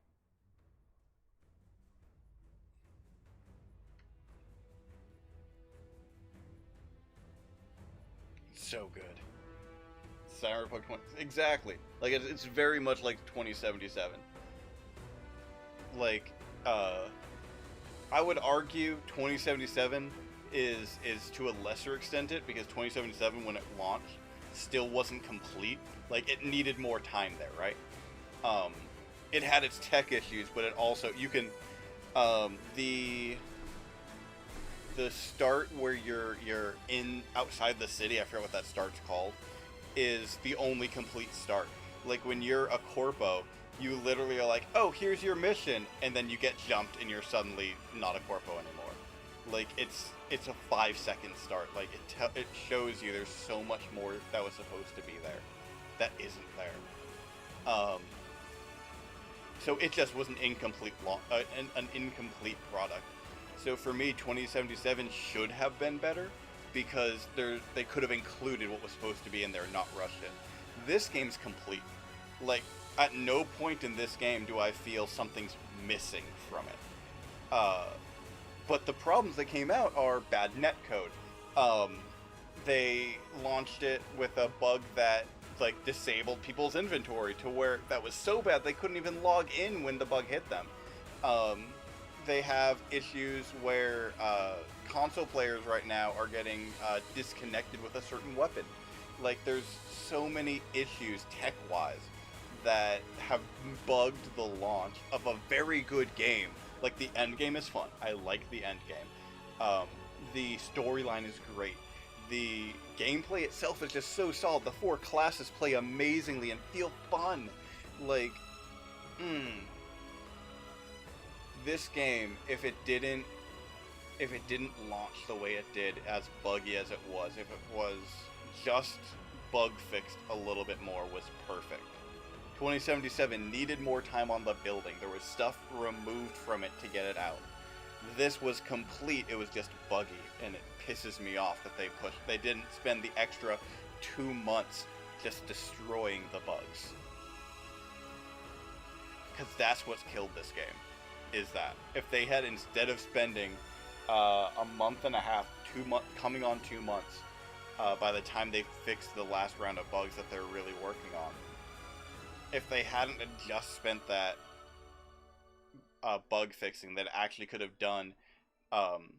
So good. Cyberpunk 20... Exactly. Like, it's very much like 2077. Like, I would argue 2077 is to a lesser extent it, because 2077, when it launched, still wasn't complete. Like, it needed more time there, right? It had its tech issues, but it also, you can, the start where you're in outside the city, I forget what that start's called, is the only complete start. Like when you're a corpo, you literally are like, oh, here's your mission, and then you get jumped and you're suddenly not a corpo anymore. Like it's a 5-second start. Like it shows you there's so much more that was supposed to be there that isn't there. So it just was an incomplete an incomplete product. So for me, 2077 should have been better because they could have included what was supposed to be in there and not rushed it. This game's complete. Like, at no point in this game do I feel something's missing from it. But the problems that came out are bad netcode. They launched it with a bug that like disabled people's inventory to where that was so bad they couldn't even log in when the bug hit them. They have issues where console players right now are getting disconnected with a certain weapon. Like there's so many issues tech-wise that have bugged the launch of a very good game. Like the end game is fun. I like the end game. The storyline is great. The gameplay itself is just so solid. The 4 classes play amazingly and feel fun. Like, this game, if it didn't launch the way it did, as buggy as it was, if it was just bug fixed a little bit more, was perfect. 2077 needed more time on the building. There was stuff removed from it to get it out. This was complete, it was just buggy, and it pisses me off that they didn't spend the extra 2 months just destroying the bugs. Because that's what's killed this game, is that. If they had, instead of spending a month and a half, 2 months, coming on 2 months, by the time they fixed the last round of bugs that they're really working on, if they hadn't just spent that bug fixing, that actually could have done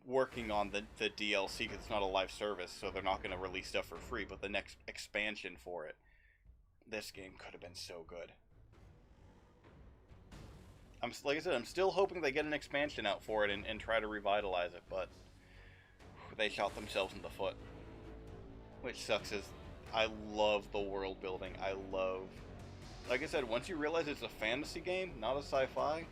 working on the DLC, because it's not a live service, so they're not going to release stuff for free, but the next expansion for it, this game could have been so good. Like I said, I'm still hoping they get an expansion out for it and try to revitalize it, but they shot themselves in the foot. Which sucks, is I love the world building. I love... Like I said, once you realize it's a fantasy game, not a sci-fi,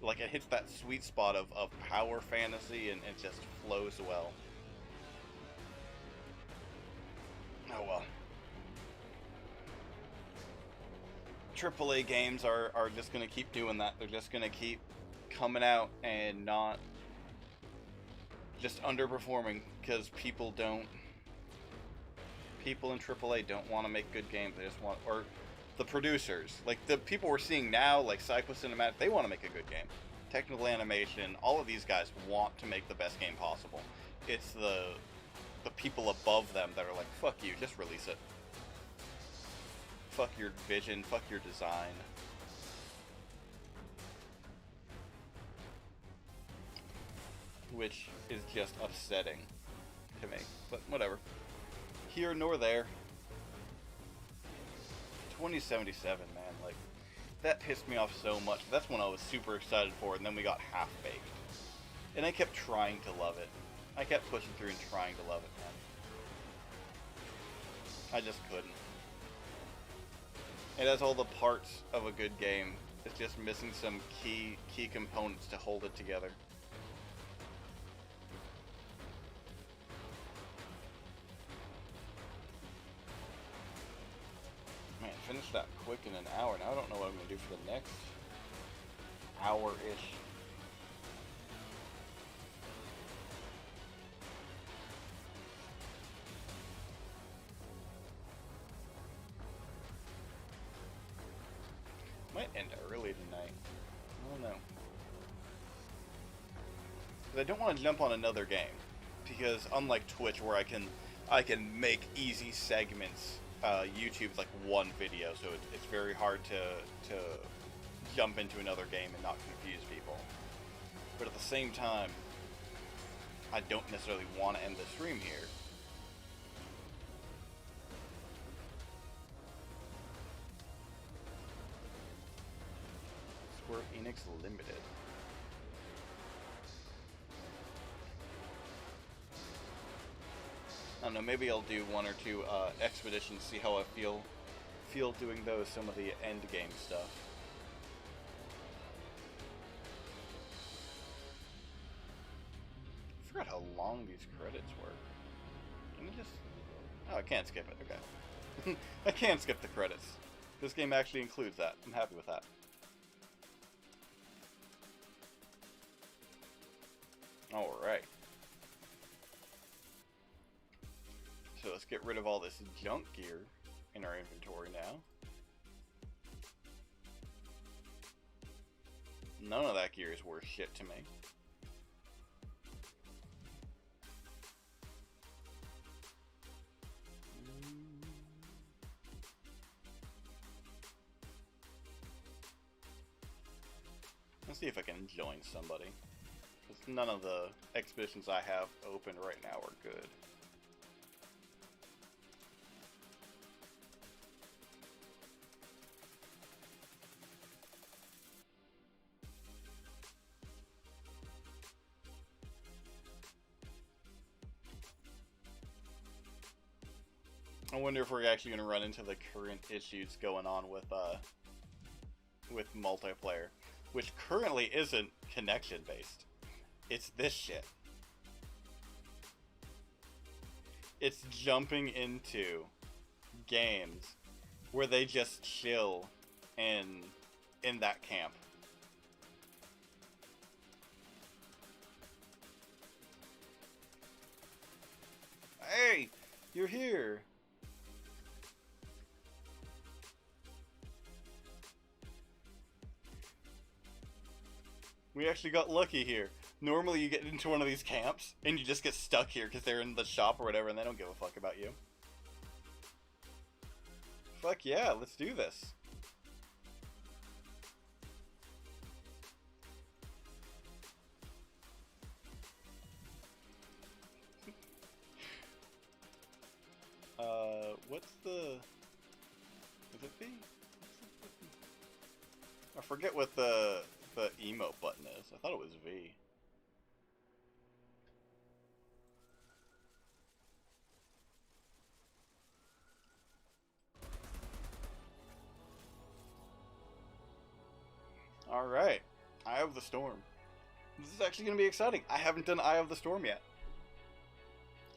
like it hits that sweet spot of power fantasy and it just flows well. Oh well. AAA games are just going to keep doing that. They're just going to keep coming out and not just underperforming because people in AAA don't want to make good games. They just want, or the producers, like the people we're seeing now, like Psycho Cinematic, they want to make a good game. Technical Animation, all of these guys want to make the best game possible. It's the people above them that are like, fuck you, just release it. Fuck your vision, fuck your design. Which is just upsetting to me, but whatever. Here nor there. 2077, man, like, that pissed me off so much. That's when I was super excited for it, and then we got half-baked. And I kept trying to love it. I kept pushing through and trying to love it, man. I just couldn't. It has all the parts of a good game. It's just missing some key components to hold it together. Man, finish that quick in an hour. Now I don't know what I'm going to do for the next hour-ish. Might end early tonight. I don't know. Because I don't want to jump on another game. Because unlike Twitch, where I can make easy segments, YouTube's like one video, so it's very hard to jump into another game and not confuse people. But at the same time, I don't necessarily want to end the stream here. Square Enix Limited. I don't know, maybe I'll do 1 or 2 expeditions, see how I feel doing those, some of the end game stuff. I forgot how long these credits were. Can you just... Oh, I can't skip it, okay. I can skip the credits. This game actually includes that. I'm happy with that. Alright. So let's get rid of all this junk gear in our inventory now. None of that gear is worth shit to me. Let's see if I can join somebody. Because none of the expeditions I have open right now are good. I wonder if we're actually going to run into the current issues going on with multiplayer, which currently isn't connection based. It's this shit. It's jumping into games where they just chill in that camp. Hey, you're here. We actually got lucky here. Normally you get into one of these camps and you just get stuck here because they're in the shop or whatever and they don't give a fuck about you. Fuck yeah, let's do this. What's the... Is it V? I forget what the emote button is. I thought it was V. Alright. Eye of the Storm. This is actually going to be exciting. I haven't done Eye of the Storm yet.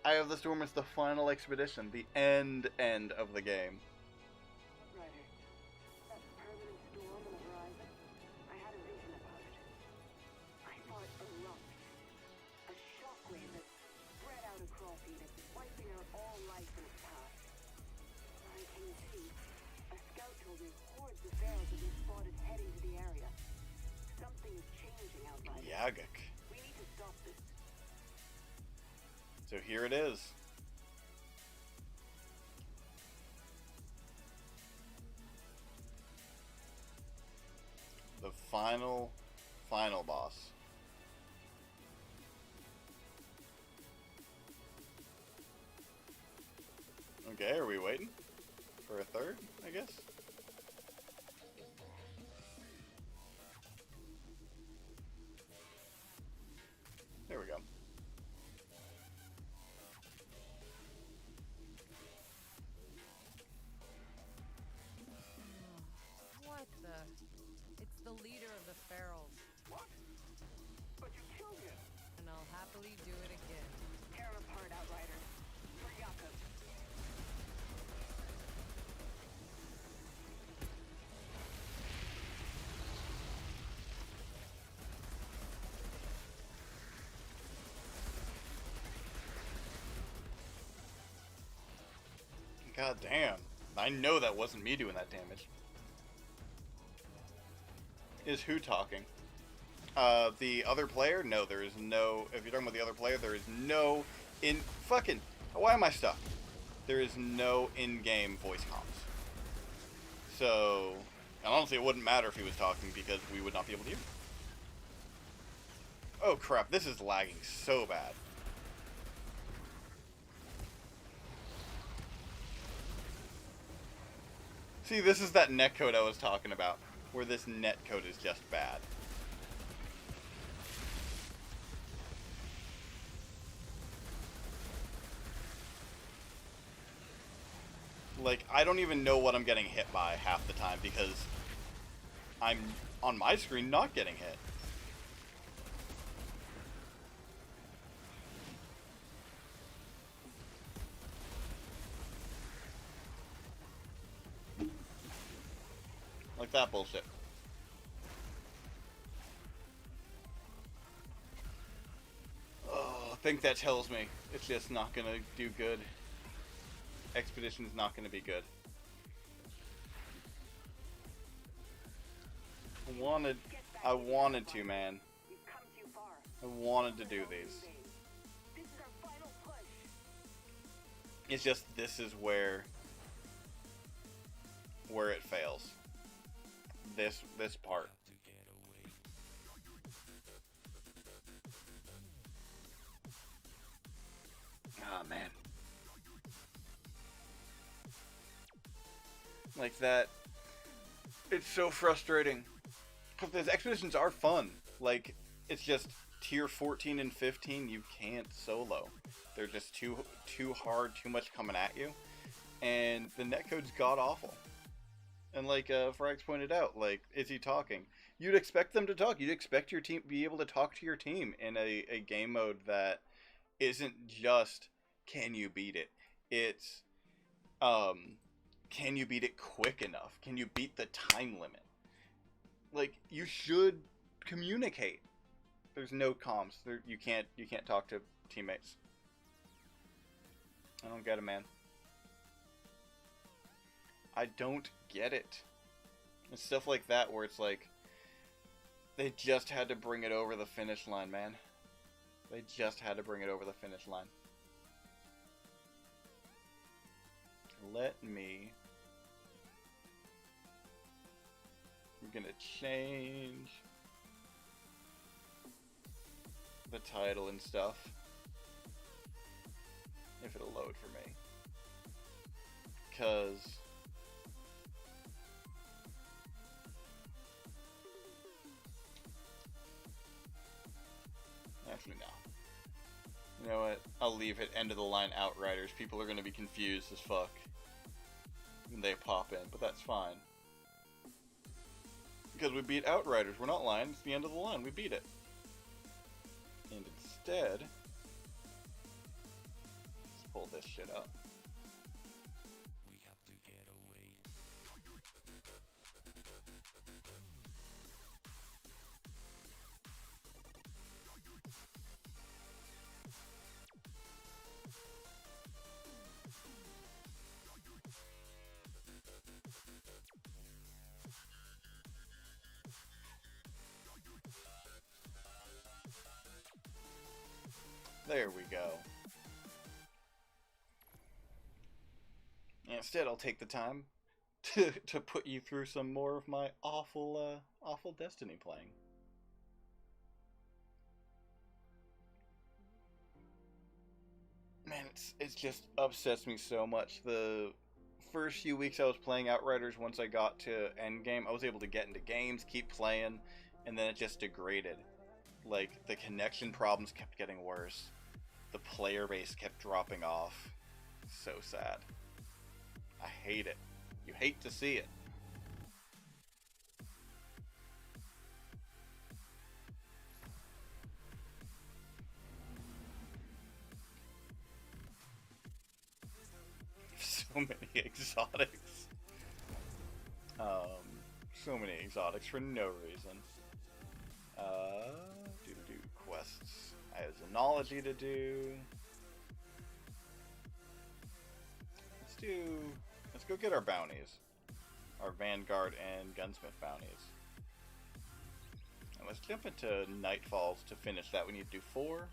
Eye of the Storm is the final expedition. The end of the game. Jagex. We need to stop this. So here it is. The final boss. Okay, are we waiting for a third, I guess? There we go. What the? It's the leader of the Ferals. What? But you killed him. And I'll happily do it again. Tear him apart, Outriders. For Jacob. God damn. I know that wasn't me doing that damage. Is who talking? The other player? No, there is no... If you're talking about the other player, there is no... Fucking... Why am I stuck? There is no in-game voice comms. So... And honestly, it wouldn't matter if he was talking because we would not be able to hear. Oh crap, this is lagging so bad. See, this is that netcode I was talking about, where this netcode is just bad. Like, I don't even know what I'm getting hit by half the time because I'm, on my screen, not getting hit. Like that bullshit. Oh, I think that tells me it's just not gonna do good. Expedition's not gonna be good. I wanted to, man. I wanted to do these. It's just, this is where it fails. This part. Ah, man. Like that. It's so frustrating. Because those expeditions are fun. Like, it's just tier 14 and 15 you can't solo. They're just too hard, too much coming at you. And the netcode's god-awful. And like Frags pointed out, like, is he talking? You'd expect them to talk. You'd expect your team to be able to talk to your team in a game mode that isn't just, can you beat it? It's, can you beat it quick enough? Can you beat the time limit? Like, you should communicate. There's no comms. You can't talk to teammates. I don't get it, man. I don't get it. It's stuff like that where it's like, they just had to bring it over the finish line, man. They just had to bring it over the finish line. Let me... I'm gonna change the title and stuff. If it'll load for me. Because... Actually, no. You know what? I'll leave it end of the line Outriders. People are going to be confused as fuck when they pop in, but that's fine. Because we beat Outriders. We're not lying. It's the end of the line. We beat it. And instead... Let's pull this shit up. There we go. Instead, I'll take the time to put you through some more of my awful Destiny playing. Man, it just upsets me so much. The first few weeks I was playing Outriders, once I got to endgame, I was able to get into games, keep playing, and then it just degraded. Like, the connection problems kept getting worse. The player base kept dropping off. So sad. I hate it. You hate to see it. So many exotics. So many exotics for no reason. Quests. I have Xenology to do. Let's go get our bounties. Our Vanguard and Gunsmith bounties. And let's jump into Nightfalls to finish that. We need to do 4.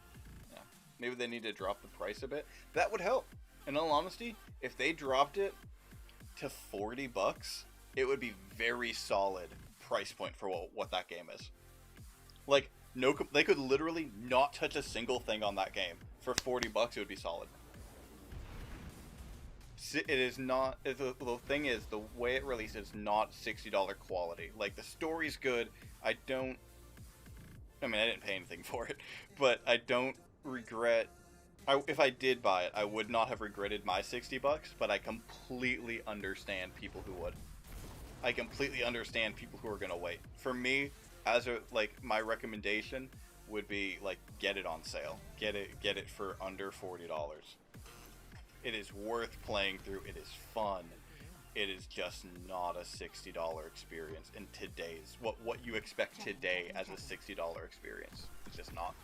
Yeah. Maybe they need to drop the price a bit. That would help. In all honesty, if they dropped it to $40, it would be very solid price point for what that game is. Like, no, they could literally not touch a single thing on that game. For $40, it would be solid. It is not... The thing is, the way it released is not $60 quality. Like, the story's good. I mean, I didn't pay anything for it. But I don't regret if I did buy it, I would not have regretted my $60, but I completely understand people who would. I completely understand people who are gonna wait. For me, as a my recommendation would be get it on sale. Get it for under $40. It is worth playing through. It is fun. It is just not a $60 experience in today's what you expect today as a $60 experience. It's just not.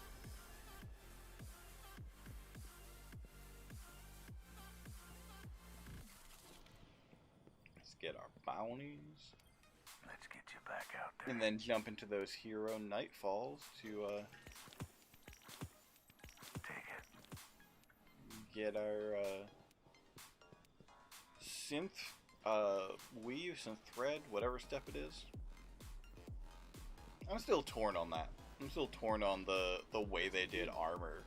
Let's get our bounties. Let's get you back out there. And then jump into those hero nightfalls to take it. Get our synth weave, synth thread, whatever step it is. I'm still torn on that. I'm still torn on the way they did armor.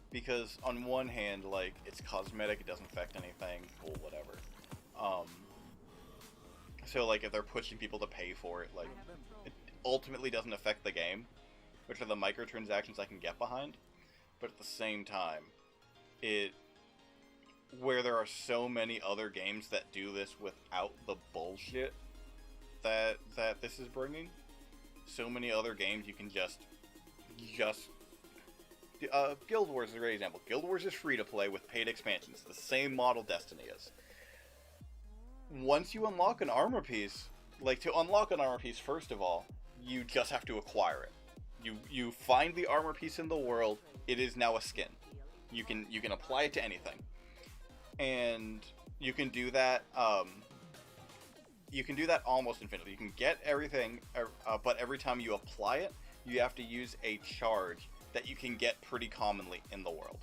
Because on one hand, it's cosmetic, it doesn't affect anything, cool, whatever. So if they're pushing people to pay for it, it ultimately doesn't affect the game, which are the microtransactions I can get behind. But at the same time, where there are so many other games that do this without the bullshit that this is bringing, so many other games you can just Guild Wars is a great example. Guild Wars is free to play with paid expansions, the same model Destiny is. Once you unlock an armor piece, to unlock an armor piece, first of all, you just have to acquire it. You find the armor piece in the world, it is now a skin. You can apply it to anything. And you can do that almost infinitely. You can get everything, but every time you apply it, you have to use a charge that you can get pretty commonly in the world.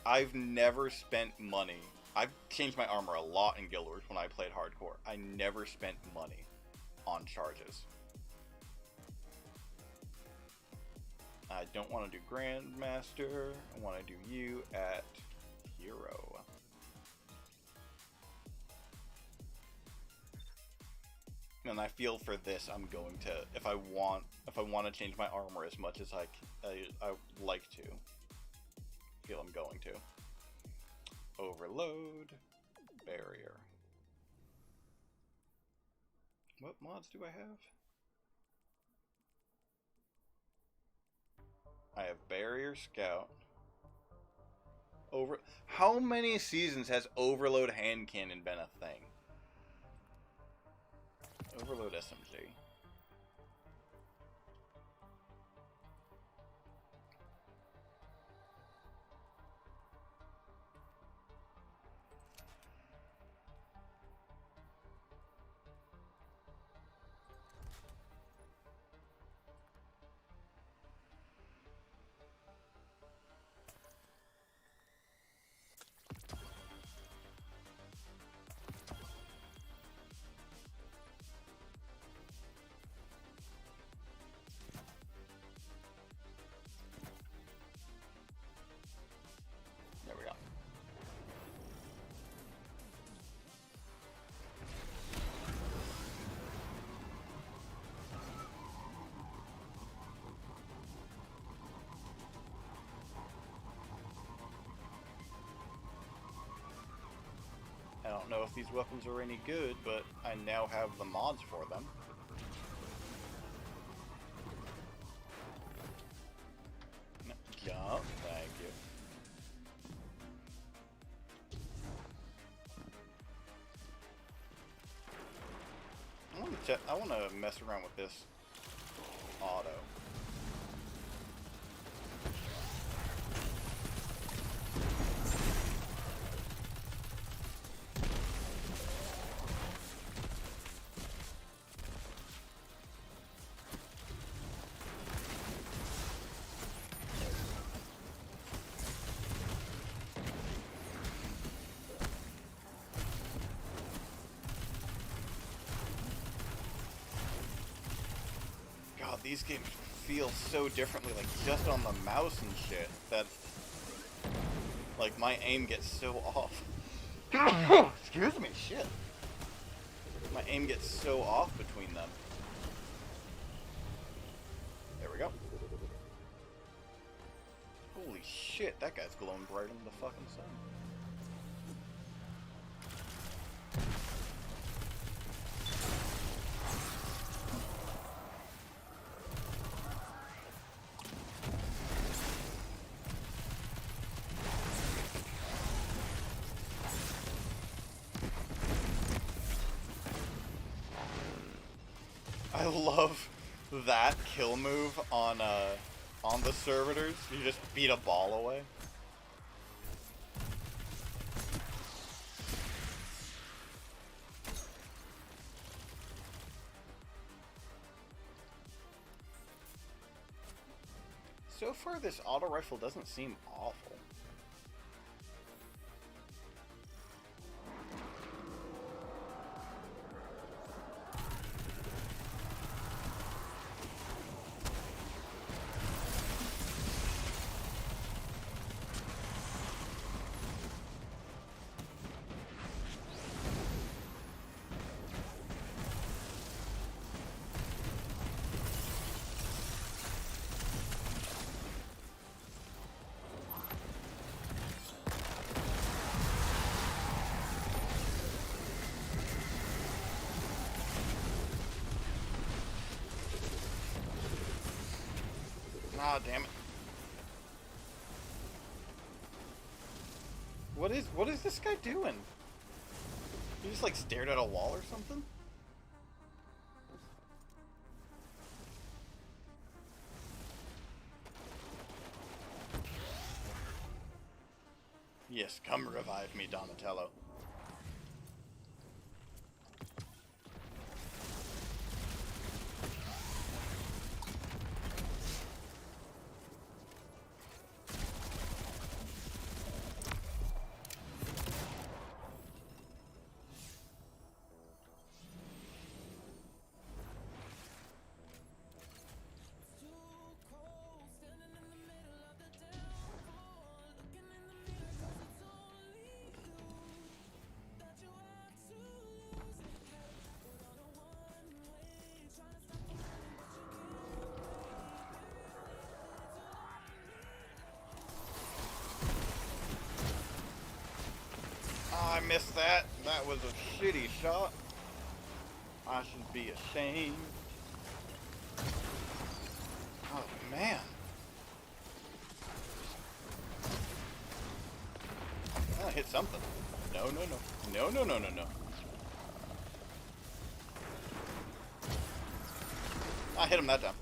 I've never spent money. I've changed my armor a lot in Guild Wars when I played hardcore. I never spent money on charges. I don't want to do Grandmaster. I want to do you at Hero. And I feel for this, I'm going to, if I want to change my armor as much as I like to, I feel I'm going to. Overload, barrier. What mods do I have? I have barrier, scout. How many seasons has overload hand cannon been a thing? Overload SMG. There we go. I don't know if these weapons are any good, but I now have the mods for them. Jump, thank you. I want to mess around with this auto. These games feel so differently, just on the mouse and shit, that, my aim gets so off. Excuse me, shit. My aim gets so off between them. There we go. Holy shit, that guy's glowing brighter than the fucking sun. I love that kill move on the servitors. You just beat a ball away. So far, this auto rifle doesn't seem awful. Ah, damn it. What is this guy doing? He just like stared at a wall or something? Yes, come revive me, Donatello. I missed that. That was a shitty shot. I should be ashamed. Oh, man. I hit something. No, no, no. No, no, no, no, no. I hit him that time.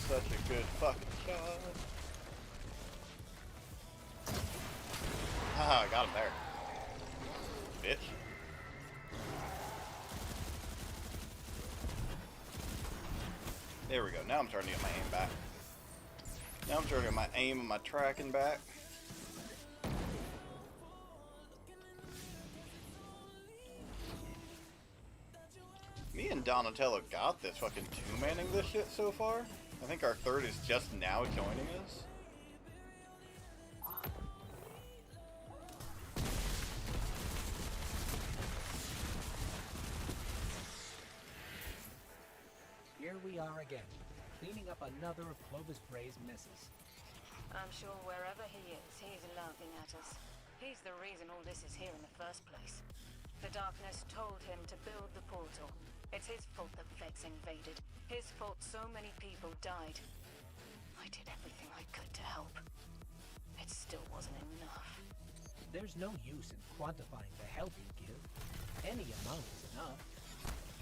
Such a good fucking shot. Ah, I got him there. Bitch. There we go. Now I'm starting to get my aim back. Now I'm starting to get my aim and my tracking back. Me and Donatello got this fucking two-manning this shit so far. I think our third is just now joining us. Here we are again, cleaning up another of Clovis Bray's messes. I'm sure wherever he is, he's laughing at us. He's the reason all this is here in the first place. The darkness told him to build the portal. It's his fault that Vex invaded. His fault so many people died. I did everything I could to help. It still wasn't enough. There's no use in quantifying the help you give. Any amount is enough.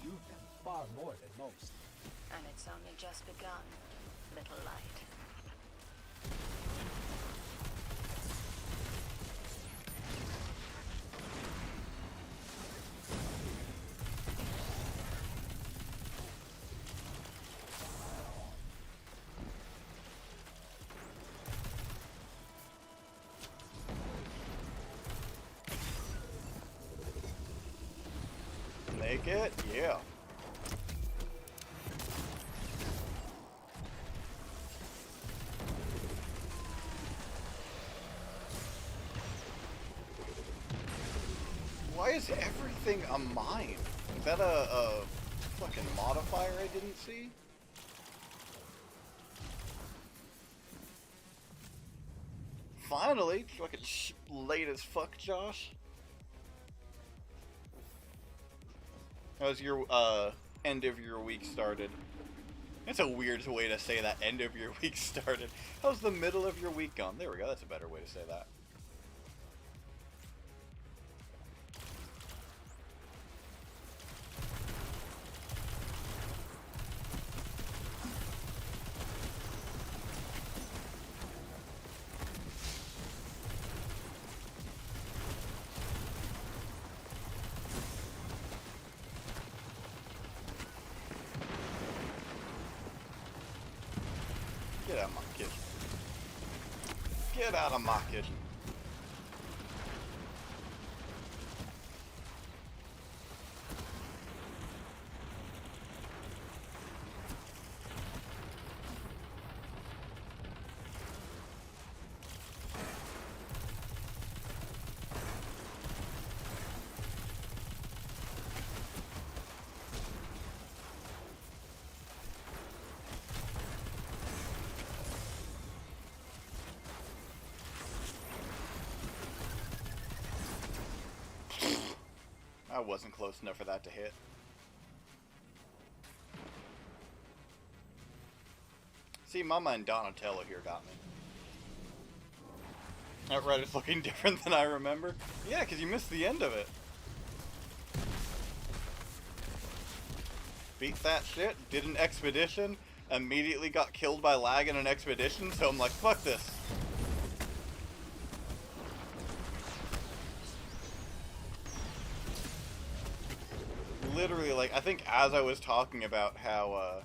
You've done far more than most. And it's only just begun, little light. Make it? Yeah. is everything a mine? Is that a fucking modifier I didn't see? Finally! Fucking late as fuck, Josh. How's your, end of your week started? That's a weird way to say that, end of your week started. How's the middle of your week gone? There we go, that's a better way to say that. Get out of my kitchen. Get out of my kitchen. I wasn't close enough for that to hit. See, Mama and Donatello here got me. Outriders looking different than I remember. Yeah, because you missed the end of it. Beat that shit, did an expedition, immediately got killed by lag in an expedition, so I'm like, fuck this. Literally, like, I think as I was talking about how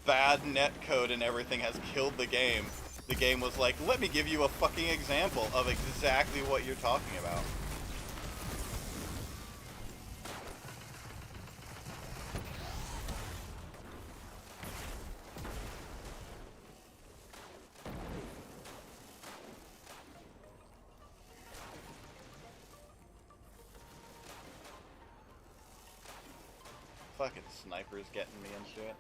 bad netcode and everything has killed the game was like, let me give you a fucking example of exactly what you're talking about. Fucking snipers getting me and shit.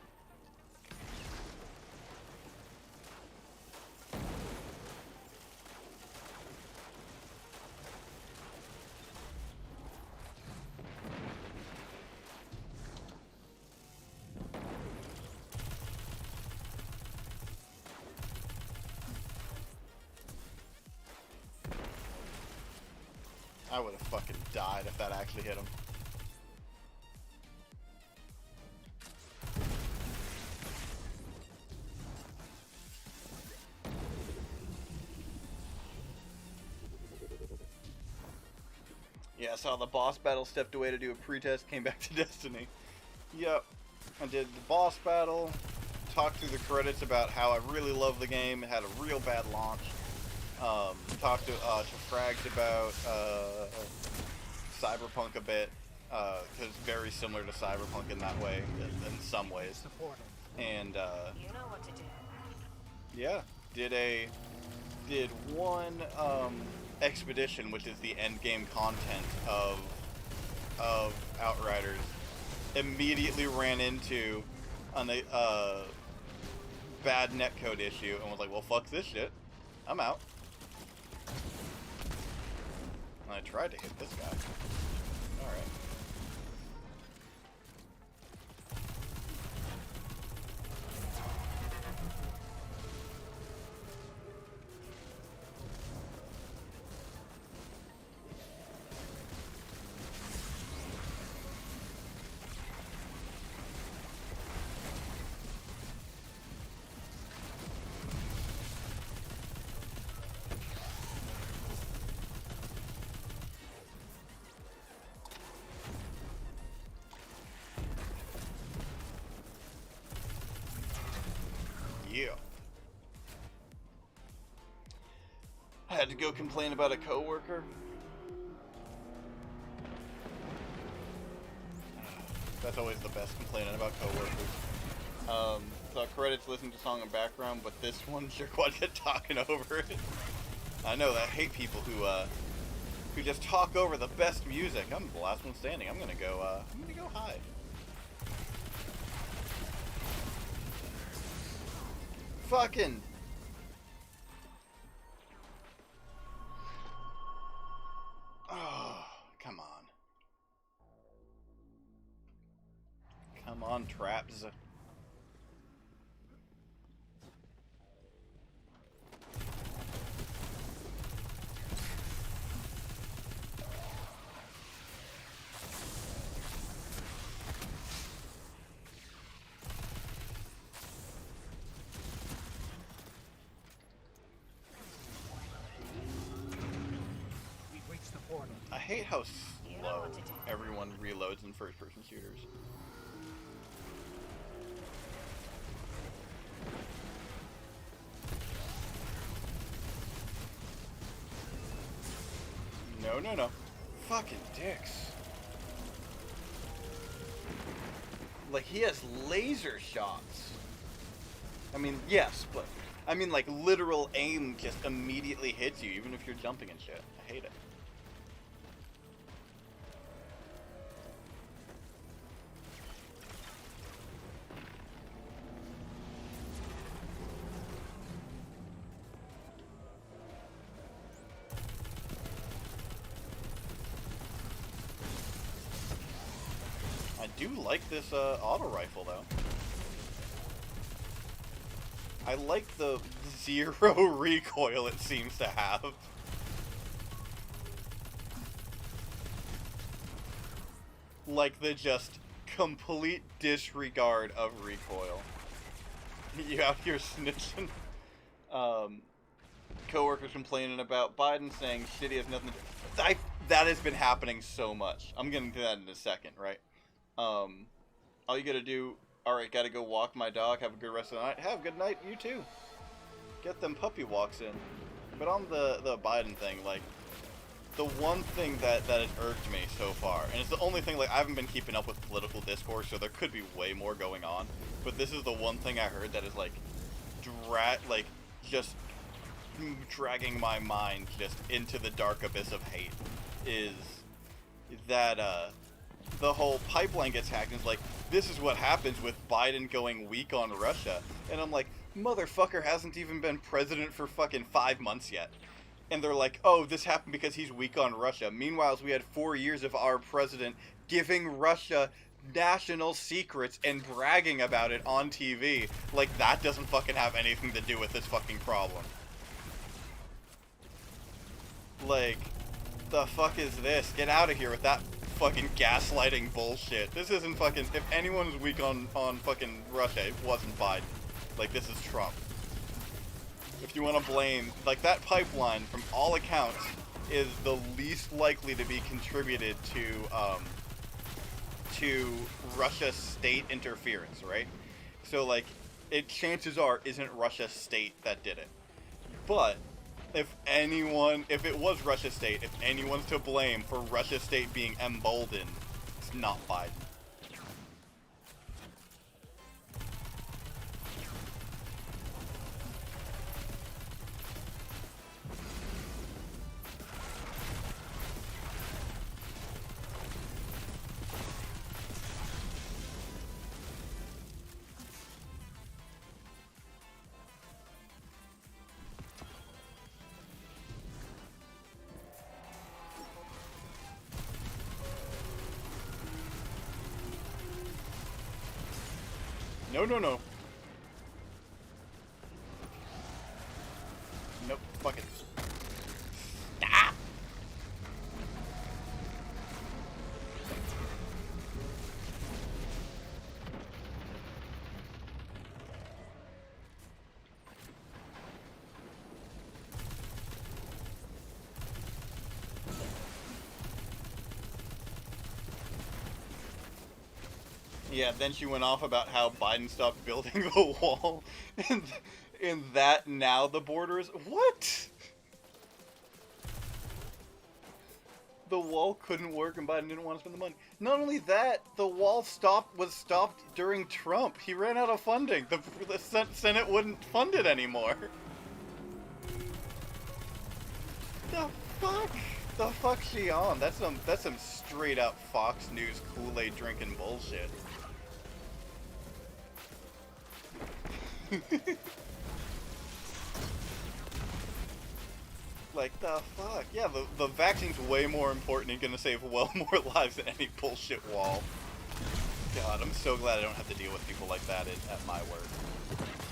I would have fucking died if that actually hit him. Yeah, I saw the boss battle, stepped away to do a pretest, came back to Destiny. Yep, I did the boss battle, talked through the credits about how I really love the game, it had a real bad launch. Talked to Frags about Cyberpunk a bit, because it's very similar to Cyberpunk in that way, in some ways. And, You know what to do. yeah, did one, expedition, which is the end game content of Outriders, immediately ran into a bad netcode issue and was like, well, fuck this shit, I'm out. And I tried to hit this guy. Alright. Yeah. I had to go complain about a coworker. That's always the best, complaining about coworkers. So credits listen to song in background, but this one sure quite get talking over it. I know, I hate people who who just talk over the best music. I'm the last one standing. I'm gonna go hide. Fucking. Oh, come on. Come on, traps. I hate how slow everyone reloads in first-person shooters. No, no, no. Fucking dicks. Like, he has laser shots. I mean, yes, but... I mean, like, literal aim just immediately hits you, even if you're jumping and shit. I hate it. I do like this auto rifle though. I like the 0 recoil it seems to have. Like the just complete disregard of recoil. You out here snitching. Coworkers complaining about Biden saying shit, he has nothing to do. That has been happening so much. I'm getting to that in a second, right? All you gotta do, alright, gotta go walk my dog, have a good rest of the night. Have a good night, you too. Get them puppy walks in. But on the Biden thing, like, the one thing that has irked me so far, and it's the only thing, like, I haven't been keeping up with political discourse, so there could be way more going on, but this is the one thing I heard that is, like, just dragging my mind just into the dark abyss of hate, is that, the whole pipeline gets hacked, and it's like, this is what happens with Biden going weak on Russia. And I'm like, motherfucker hasn't even been president for fucking 5 months yet. And they're like, oh, this happened because he's weak on Russia. Meanwhile, we had 4 years of our president giving Russia national secrets and bragging about it on TV. Like, that doesn't fucking have anything to do with this fucking problem. Like, the fuck is this? Get out of here with that fucking gaslighting bullshit. This isn't fucking... If anyone's weak on fucking Russia, it wasn't Biden. Like, this is Trump. If you want to blame... Like, that pipeline, from all accounts, is the least likely to be contributed to Russia's state interference, right? So, like, chances are isn't Russia state that did it. But... if it was Russia state, if anyone's to blame for Russia state being emboldened, it's not Biden. No, no, no. Nope, fuck it. Ah! Yeah, then she went off about how Biden stopped building the wall, and that now the border is... What? The wall couldn't work and Biden didn't want to spend the money. Not only that, the wall was stopped during Trump. He ran out of funding. The Senate wouldn't fund it anymore. The fuck? The fuck's she on? That's some straight up Fox News Kool-Aid drinking bullshit. Like, the fuck? Yeah, the vaccine's way more important and gonna save well more lives than any bullshit wall. God, I'm so glad I don't have to deal with people like that at my work.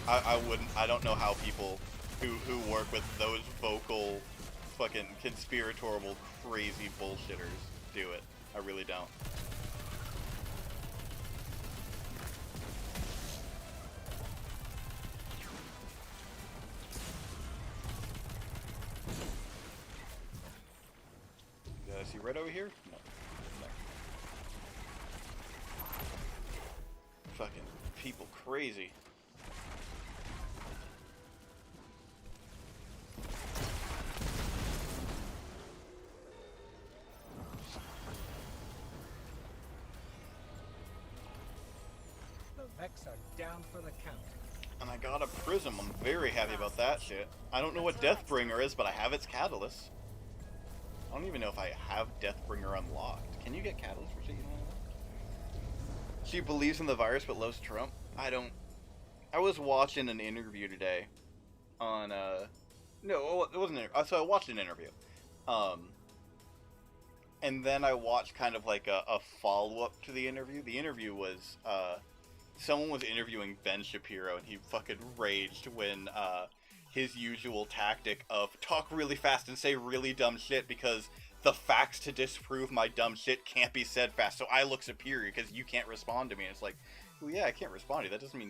I don't know how people who work with those vocal, fucking conspiratorial, crazy bullshitters do it. I really don't. Is he right over here? No. No. Fucking people crazy. The Vex are down for the count. And I got a prism. I'm very happy about that shit. I don't know what Deathbringer is, but I have its catalyst. I don't even know if I have Deathbringer unlocked. Can you get catalyst for seeing that? She believes in the virus but loves Trump. I don't. I was watching an interview today on no, it wasn't so I watched an interview. And then I watched kind of like a follow-up to the interview. The interview was someone was interviewing Ben Shapiro, and he fucking raged when his usual tactic of talk really fast and say really dumb shit because the facts to disprove my dumb shit can't be said fast, so I look superior because you can't respond to me. And it's like, well, yeah, I can't respond to you. That doesn't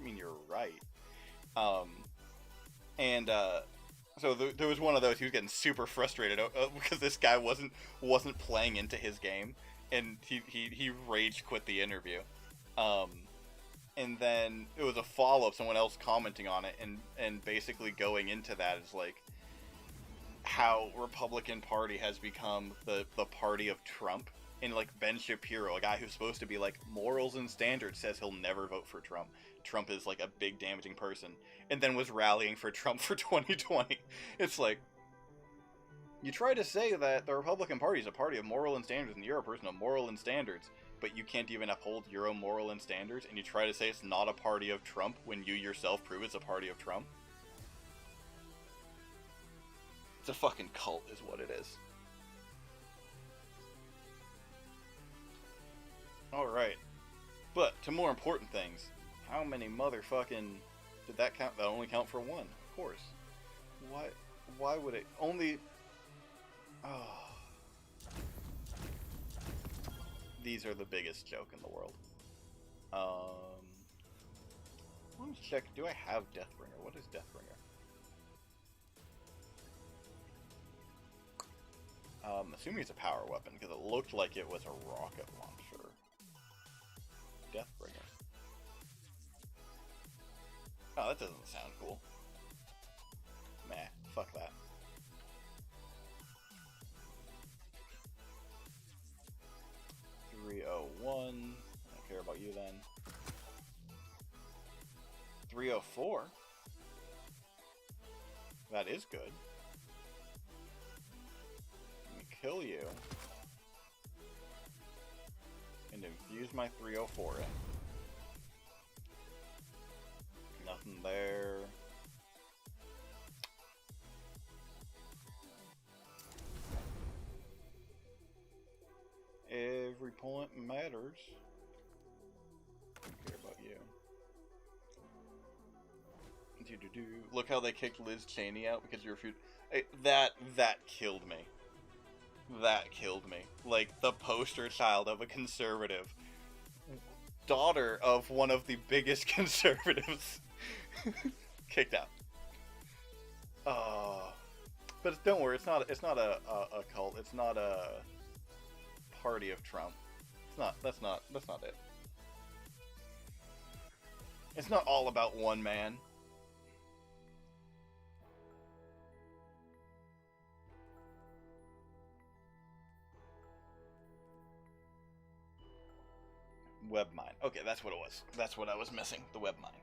mean you're right. So there was one of those. He was getting super frustrated because this guy wasn't playing into his game, and he rage quit the interview. And then it was a follow-up, someone else commenting on it, and basically going into that is like how Republican Party has become the party of Trump. And like Ben Shapiro, a guy who's supposed to be like morals and standards, says he'll never vote for Trump. Trump is like a big damaging person, and then was rallying for Trump for 2020. It's like, you try to say that the Republican Party is a party of moral and standards, and you're a person of moral and standards, but you can't even uphold your own moral and standards, and you try to say it's not a party of Trump when you yourself prove it's a party of Trump? It's a fucking cult is what it is. Alright. But, to more important things, how many motherfucking... Did that count? That only count for one, of course. Why would it only... Oh... These are the biggest joke in the world. Let me check. Do I have Deathbringer? What is Deathbringer? Assuming it's a power weapon, because it looked like it was a rocket launcher. Deathbringer. Oh, that doesn't sound cool. Meh, fuck that. .301. I don't care about you then. 304. That is good. Let me kill you. And infuse my 304 in. Nothing there. Every point matters. I don't care about you. Look how they kicked Liz Cheney out because you refused. That killed me. That killed me. Like, the poster child of a conservative. Daughter of one of the biggest conservatives. Kicked out. But don't worry, it's not a cult. It's not a party of Trump. That's not it. It's not all about one man. Webmine. Okay, that's what it was. That's what I was missing. The webmine.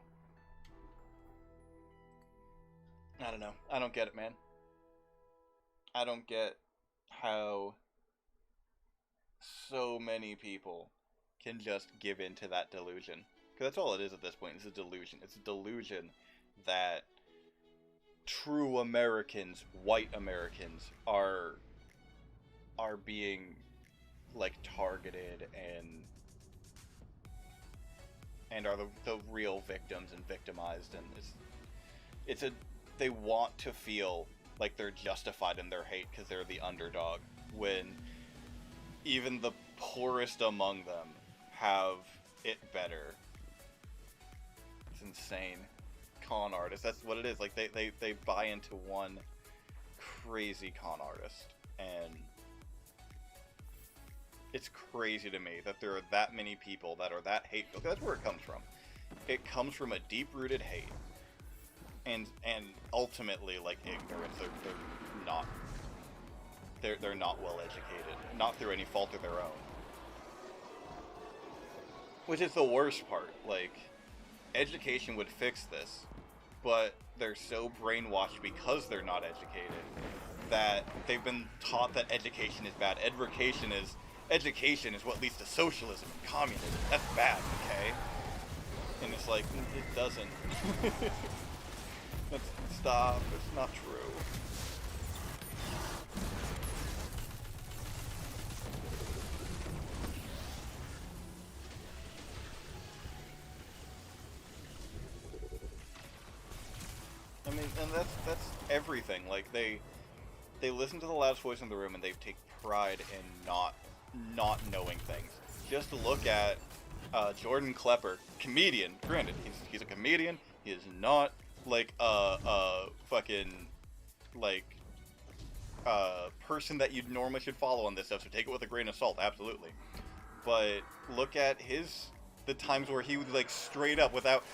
I don't know. I don't get it, man. I don't get how so many people can just give in to that delusion. Because that's all it is at this point. It's a delusion. It's a delusion that true Americans, white Americans, are being, like, targeted and are the real victims and victimized, and they want to feel like they're justified in their hate because they're the underdog, when even the poorest among them have it better. It's insane. Con artists, that's what it is. Like, they buy into one crazy con artist, and it's crazy to me that there are that many people that are that hateful. That's where it comes from. It comes from a deep-rooted hate, and ultimately, like, ignorance. They're not well educated, not through any fault of their own. Which is the worst part. Like, education would fix this, but they're so brainwashed because they're not educated that they've been taught that education is bad. Education is what leads to socialism and communism. That's bad, okay? And it's like, it doesn't. Stop. It's not true. I mean, and that's everything. Like, they listen to the loudest voice in the room, and they take pride in not knowing things. Just look at Jordan Klepper, comedian. Granted, he's a comedian. He is not like a fucking like person that you'd normally should follow on this stuff. So take it with a grain of salt, absolutely. But look at the times where he would, like, straight up, without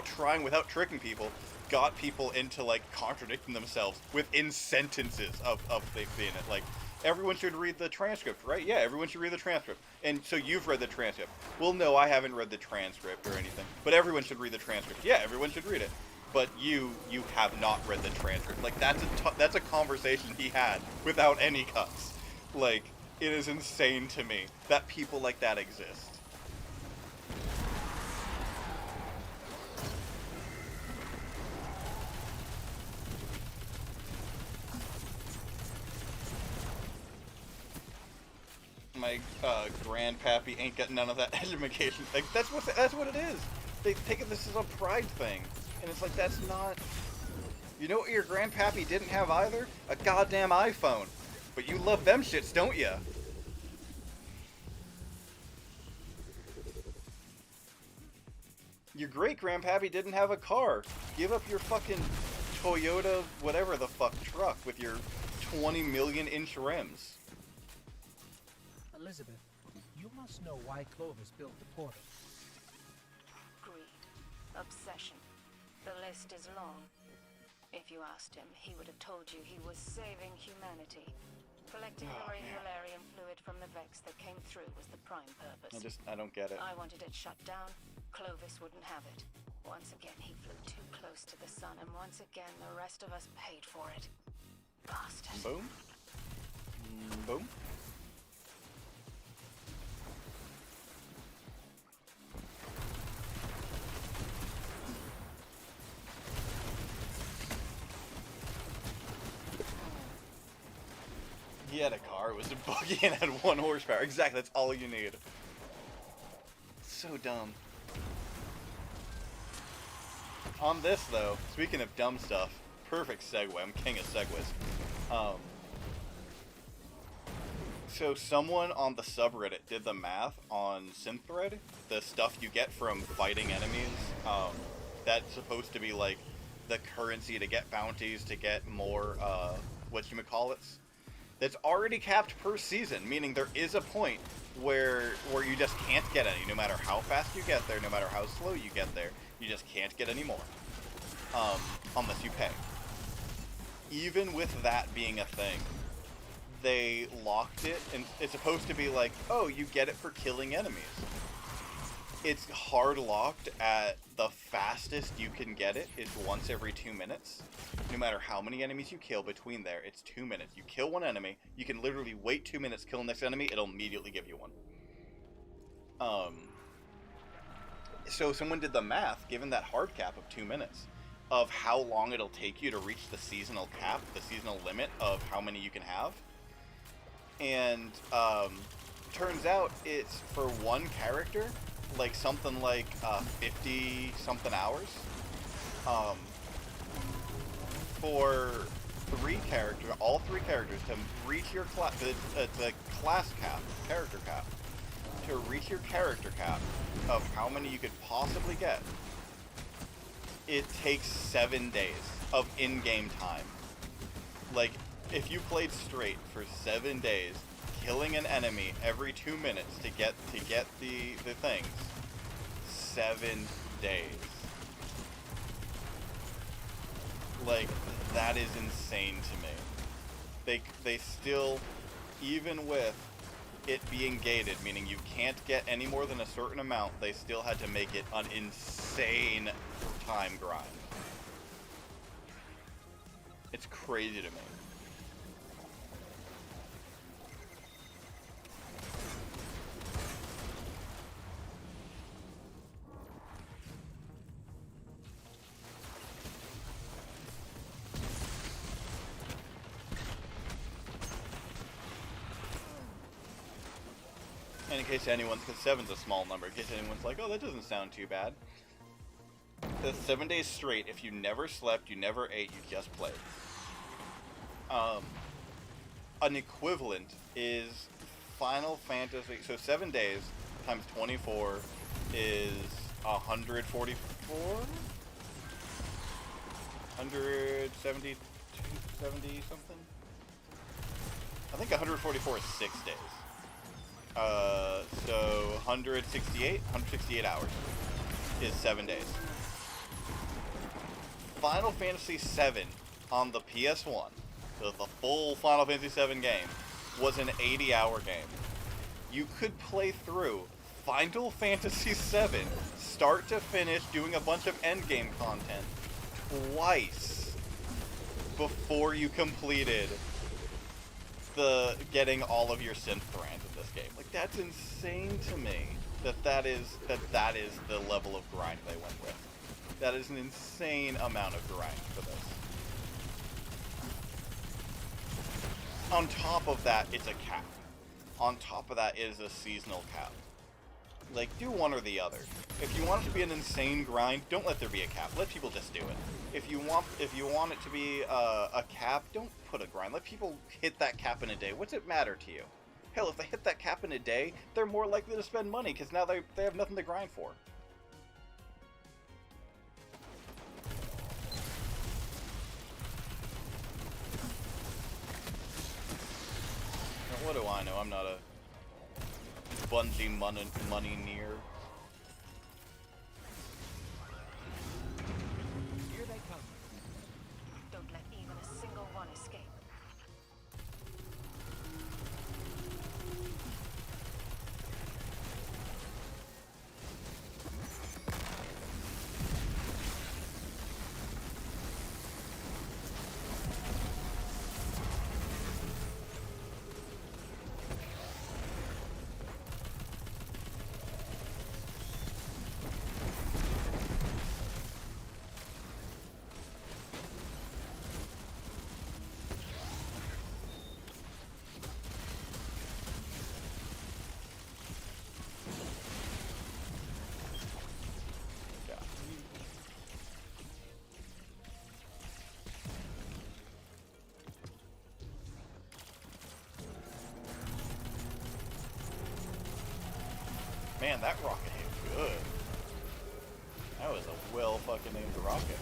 trying, without tricking people, got people into, like, contradicting themselves within sentences of being it. Like, everyone should read the transcript, right? Yeah, everyone should read the transcript. And so you've read the transcript. Well, no, I haven't read the transcript or anything. But everyone should read the transcript. Yeah, everyone should read it. But you have not read the transcript. Like, that's a conversation he had without any cuts. Like, it is insane to me that people like that exist. My grandpappy ain't got none of that education. Like, that's what it is. They take it this is a pride thing, and it's like, that's not. You know what your grandpappy didn't have either? A goddamn iPhone. But you love them shits, don't ya? Your great-grandpappy didn't have a car. Give up your fucking Toyota whatever the fuck truck with your 20 million-inch rims. Elizabeth, you must know why Clovis built the portal. Greed. Obsession. The list is long. If you asked him, he would have told you he was saving humanity. Collecting the Regularian fluid from the Vex that came through was the prime purpose. I don't get it. I wanted it shut down. Clovis wouldn't have it. Once again, he flew too close to the sun, and once again, the rest of us paid for it. Bastard. Boom. Boom. He had a car, it was a buggy, and had 1 horsepower. Exactly, that's all you need. So dumb. On this, though, speaking of dumb stuff, perfect segue. I'm king of segues. So someone on the subreddit did the math on Synthread, the stuff you get from fighting enemies. That's supposed to be like the currency to get bounties, to get more whatchamacallits. That's already capped per season, meaning there is a point where you just can't get any, no matter how fast you get there, no matter how slow you get there, you just can't get any more, unless you pay. Even with that being a thing, they locked it, and it's supposed to be like, oh, you get it for killing enemies. it's hard locked at the fastest you can get it is once every 2 minutes. No matter how many enemies you kill between there, it's 2 minutes. You kill one enemy, you can literally wait 2 minutes, kill the next enemy, it'll immediately give you one. So someone did the math, given that hard cap of 2 minutes, of how long it'll take you to reach the seasonal cap, the seasonal limit of how many you can have. And turns out it's for one character, like something like 50 something hours. For all three characters to reach your the class cap, character cap, to reach your character cap of how many you could possibly get, it takes 7 days of in-game time. Like, if you played straight for 7 days, killing an enemy every 2 minutes to get the things, 7 days. Like, that is insane to me. They still, even with it being gated, meaning you can't get any more than a certain amount, they still had to make it an insane time grind. It's crazy to me. And in case anyone's, because 7's a small number, in case anyone's like, oh, that doesn't sound too bad. The 7 days straight, if you never slept, you never ate, you just played. An equivalent is Final Fantasy, so 7 days times 24 is 144? 170 something? I think 144 is 6 days. So 168 hours is 7 days. Final Fantasy VII on the PS1, the full Final Fantasy VII game, was an 80-hour game. You could play through Final Fantasy VII, start to finish, doing a bunch of endgame content, twice before you completed getting all of your synth brands in this game. Like, that's insane to me that is the level of grind they went with. That is an insane amount of grind for this. On top of that, it's a cap. On top of that is a seasonal cap. Like, do one or the other. If you want it to be an insane grind, don't let there be a cap. Let people just do it. If you want it to be a cap, don't put a grind. Let people hit that cap in a day. What's it matter to you? Hell, if they hit that cap in a day, they're more likely to spend money because now they have nothing to grind for. Now, what do I know? I'm not a Bungie money near. Here they come. Don't let even a single one escape. Man, that rocket hit good. That was a well fucking aimed rocket.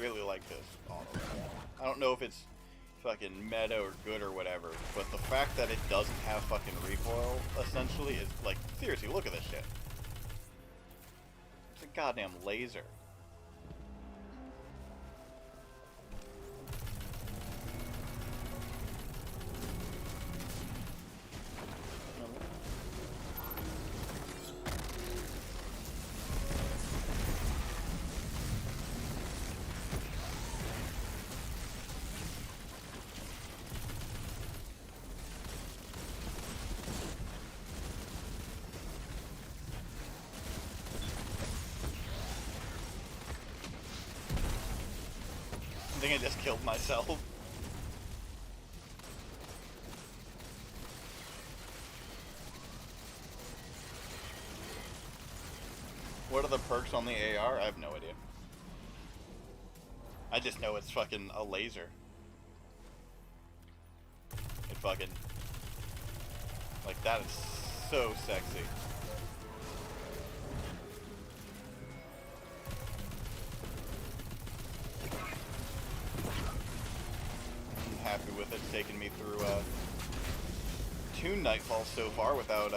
really like this auto. I don't know if it's fucking meta or good or whatever, but the fact that it doesn't have fucking recoil, essentially, is like, seriously, look at this shit. It's a goddamn laser. I think I just killed myself. What are the perks on the AR? I have no idea. I just know it's fucking a laser. It fucking... Like, that is so sexy. Happy with it, taking me through 2 nightfalls so far without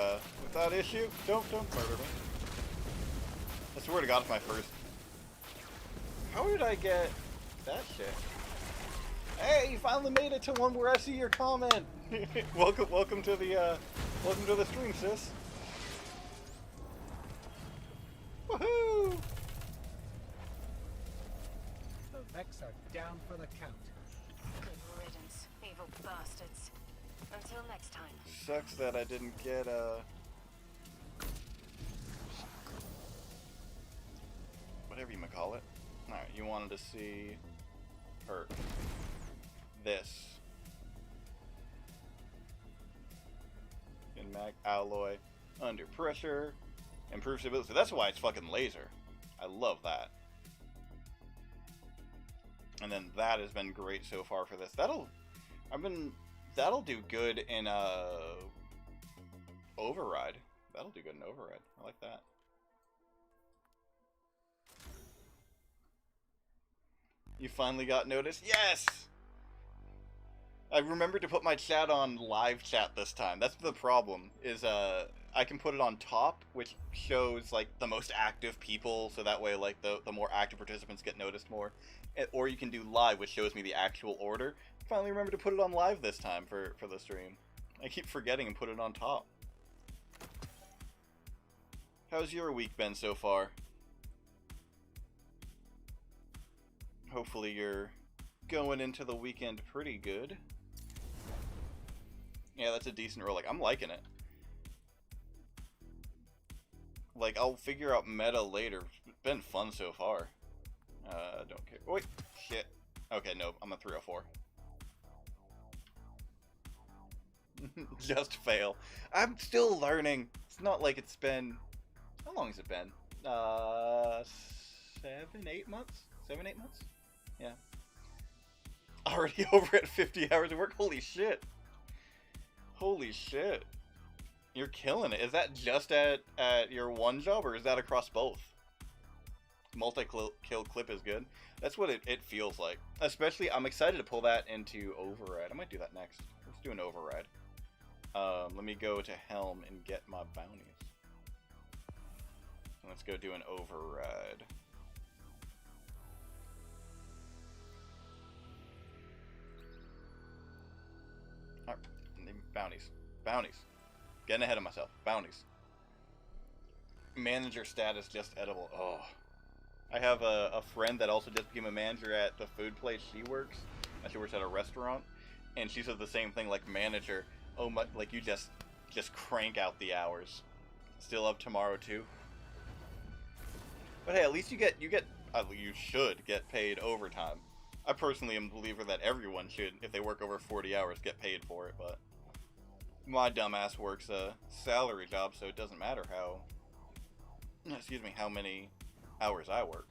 issue. Don't murder me. I swear to God, it's my first. How did I get that shit? Hey, you finally made it to one where I see your comment. welcome to the stream, sis. Woohoo! The Vex are down for the count. Good riddance, evil bastards. Until next time. Sucks that I didn't get whatever you might call it. Alright, you wanted to see her. This. In mag alloy. Under pressure. Improved stability. That's why it's fucking laser. I love that. And then that has been great so far for this. That'll do good in Override. That'll do good in Override. I like that. You finally got noticed? Yes! I remembered to put my chat on live chat this time. That's the problem, is I can put it on top, which shows like the most active people, so that way like the more active participants get noticed more. Or you can do live, which shows me the actual order. Finally remember to put it on live this time for the stream. I keep forgetting and put it on top. How's your week been so far? Hopefully you're going into the weekend pretty good. Yeah, that's a decent roll. Like, I'm liking it. Like, I'll figure out meta later. It's been fun so far. Don't care. Wait, shit. Okay, no, I'm a 304. Just fail. I'm still learning. It's not like it's been... How long has it been? 7-8 months? 7-8 months? Yeah. Already over at 50 hours of work? Holy shit. Holy shit. You're killing it. Is that just at your one job, or is that across both? Multi-kill clip is good. That's what it feels like. Especially, I'm excited to pull that into Override. I might do that next. Let's do an Override. Let me go to Helm and get my bounties. Let's go do an Override. Alright, bounties. Bounties. Getting ahead of myself. Bounties. Manager status just edible. Oh. I have a friend that also just became a manager at the food place she works. She works at a restaurant. And she says the same thing, like, manager. Oh my, like, you just crank out the hours. Still up tomorrow too. But hey, at least you should get paid overtime. I personally am a believer that everyone should, if they work over 40 hours, get paid for it, but my dumbass works a salary job, so it doesn't matter how many hours I work.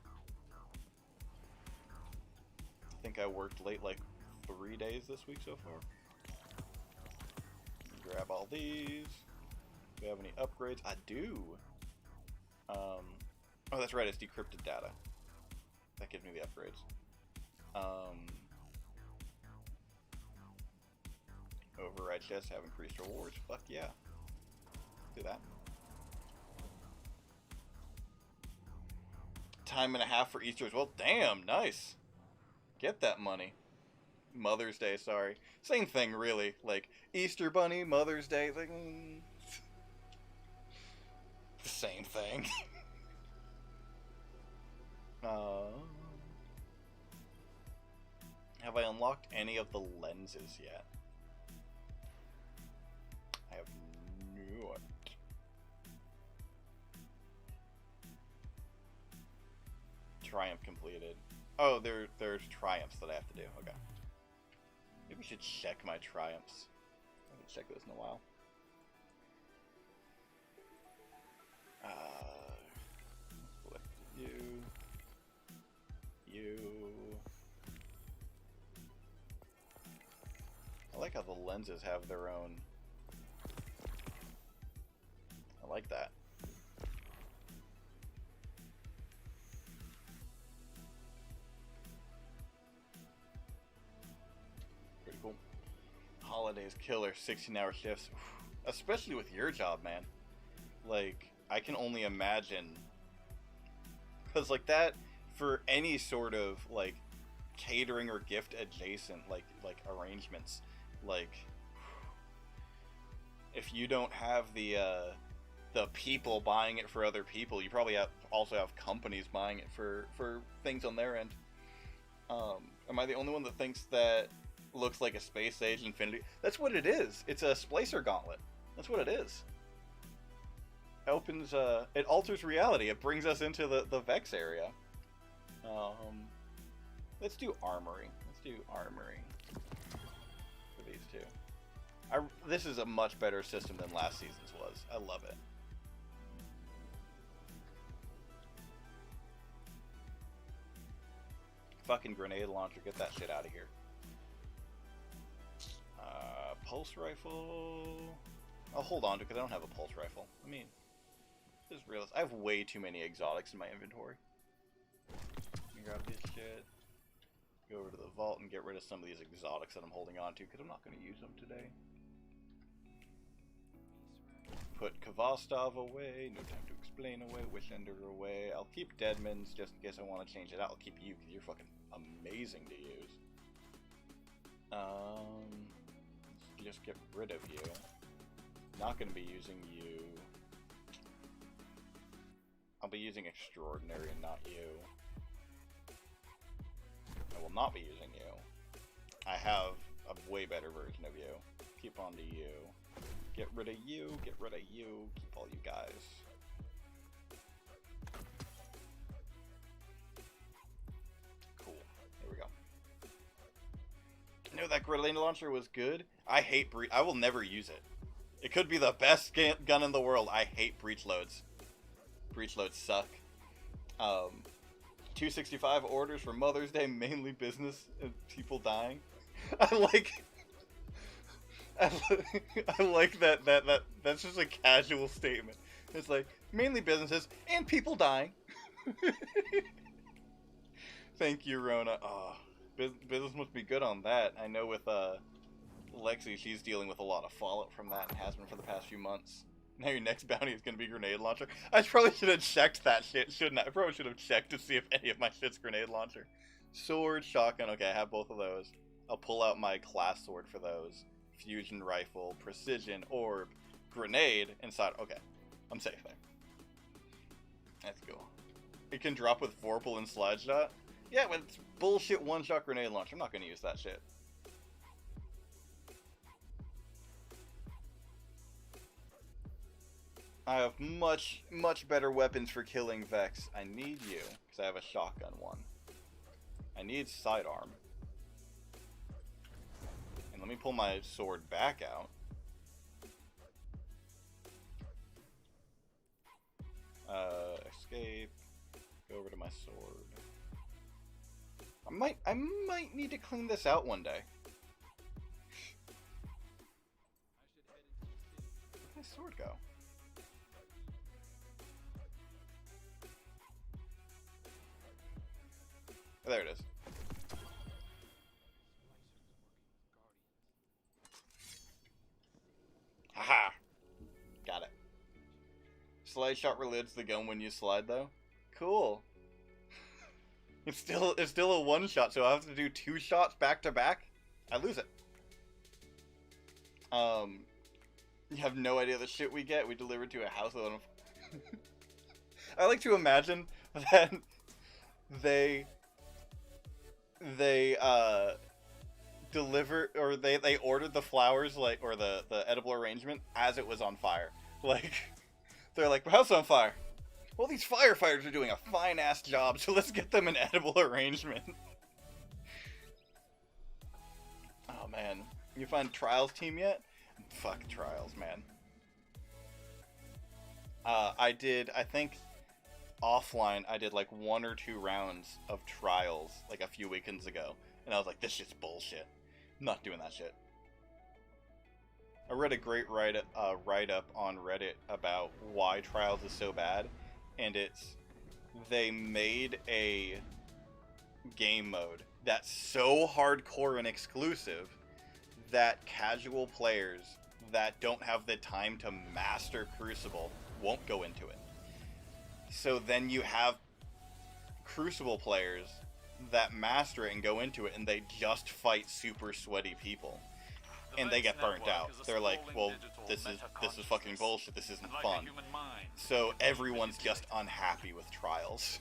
I think I worked late like 3 days this week so far. Grab all these. Do we have any upgrades? I do. Oh, that's right, it's decrypted data. That gives me the upgrades. Override chests have increased rewards. Fuck yeah. Do that. Time and a half for Easter as well. Damn, nice. Get that money. Mother's Day, sorry. Same thing, really. Like, Easter Bunny, Mother's Day, like, same thing. Have I unlocked any of the lenses yet? I have not. Triumph completed. Oh, there's triumphs that I have to do. Okay. Maybe we should check my triumphs. I haven't checked those in a while. Select you. You. I like how the lenses have their own. I like that. Pretty cool. Holidays killer, 16-hour shifts. Especially with your job, man. Like, I can only imagine. Because, like, that, for any sort of, like, catering or gift adjacent, like arrangements, like, if you don't have the people buying it for other people, you probably also have companies buying it for things on their end. Am I the only one that thinks that looks like a Space Age Infinity? That's what it is. It's a Splicer Gauntlet. That's what it is. It opens, it alters reality. It brings us into the Vex area. Let's do Armory. Let's do Armory for these two. This is a much better system than last season's was. I love it. Fucking grenade launcher, get that shit out of here. Pulse rifle. I'll hold on to it because I don't have a pulse rifle. I mean, just realized I have way too many exotics in my inventory. Let me grab this shit. Go over to the vault and get rid of some of these exotics that I'm holding on to because I'm not going to use them today. Put Kvastov away. No time to explain away. Wishender away. I'll keep Deadman's just in case I want to change it out. I'll keep you because you're fucking amazing to use. Let's just get rid of you. Not going to be using you. I'll be using Extraordinary and not you. I will not be using you. I have a way better version of you. Keep on to you. Get rid of you. Get rid of you. Keep all you guys. Cool. There we go. I know that grenade launcher was good. I hate breach. I will never use it. It could be the best gun in the world. I hate breach loads. Breach loads suck. 265 orders for Mother's Day, mainly business and people dying. I like that's just a casual statement. It's like mainly businesses and people dying. Thank you, Rona. Oh, business must be good on that. I know with Lexi, she's dealing with a lot of fallout from that and has been for the past few months. Now your next bounty is going to be grenade launcher. I probably should have checked that shit, shouldn't I? I probably should have checked to see if any of my shit's grenade launcher. Sword, shotgun, okay, I have both of those. I'll pull out my class sword for those. Fusion rifle, precision, orb, grenade, inside. Okay, I'm safe there. Let's go. It can drop with Vorpal and slide shot? Yeah, but it's bullshit one-shot grenade launcher. I'm not going to use that shit. I have much better weapons for killing Vex. I need you, because I have a shotgun one. I need sidearm. And let me pull my sword back out. Escape. Go over to my sword. I might need to clean this out one day. Where'd my sword go? There it is. Slide shot relids the gun when you slide though. Cool. It's still a one shot, so I have to do 2 shots back to back. I lose it. You have no idea the shit we get. We delivered to a house with I like to imagine that they deliver, or they ordered the flowers, like, or the edible arrangement as it was on fire. Like, they're like, house on fire. Well, these firefighters are doing a fine ass job, so let's get them an edible arrangement. Oh man, you find Trials team yet? Fuck Trials, man. I think offline I did like 1 or 2 rounds of Trials like a few weekends ago, and I was like, this shit's bullshit. I'm not doing that shit. I read a great write-up on Reddit about why Trials is so bad, and it's they made a game mode that's so hardcore and exclusive that casual players that don't have the time to master Crucible won't go into it. So then you have Crucible players that master it and go into it, and they just fight super sweaty people. And they get burnt out. They're like, well, this is fucking bullshit, this isn't fun. So everyone's just unhappy with Trials.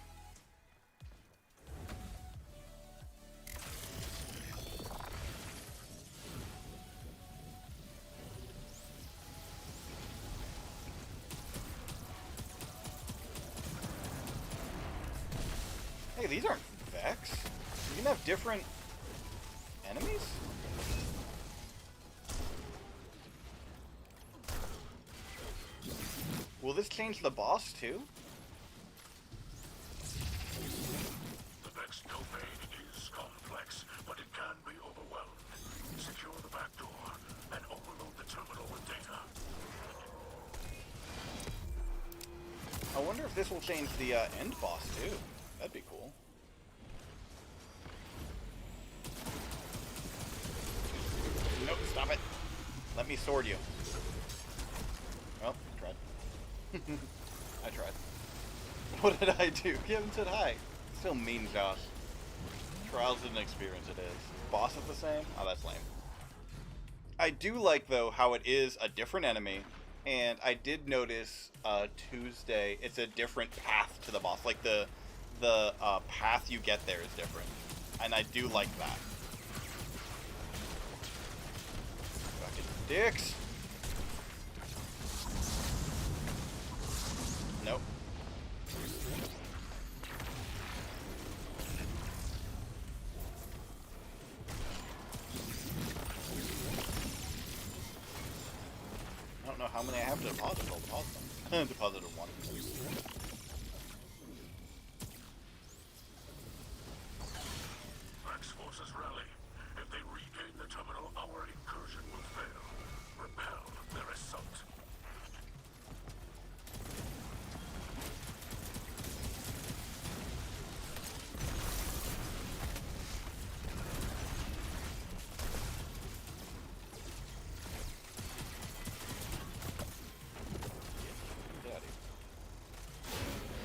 Hey, these aren't Vex. You can have different enemies? Will this change the boss too? The Vex domain is complex, but it can be overwhelmed. Secure the back door and overload the terminal with data. I wonder if this will change the end boss too. That'd be cool. Nope, stop it. Let me sword you. Well, tried. I tried. What did I do? You haven't said hi. Still mean, Josh. Trials didn't experience it is. Boss is the same? Oh, that's lame. I do like, though, how it is a different enemy, and I did notice Tuesday it's a different path to the boss. Like, the path you get there is different. And I do like that. Fucking dicks! Nope. I don't know how many I have to deposit. I'll deposit them. Deposited 1. Vex forces rally. If they regain the terminal, our incursion will fail. Repel their assault.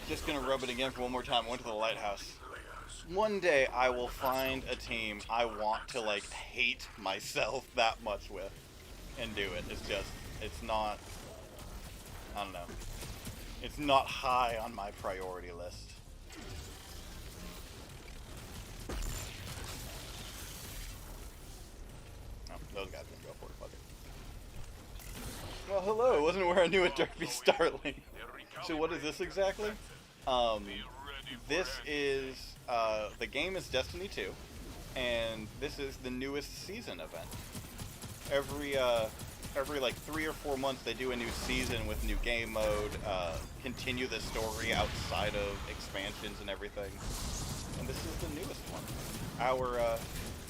Just gonna rub it again for one more time. I went to the lighthouse. One day I will find a team I want to, like, hate myself that much with and do it. It's just, it's not, I don't know. It's not high on my priority list. No, those guys can go for it, fuck it. Well, hello, wasn't where I knew a Derpy Starling. So what is this exactly? This is, the game is Destiny 2, and this is the newest season event. Every like 3 or 4 months they do a new season with new game mode, continue the story outside of expansions and everything. And this is the newest one.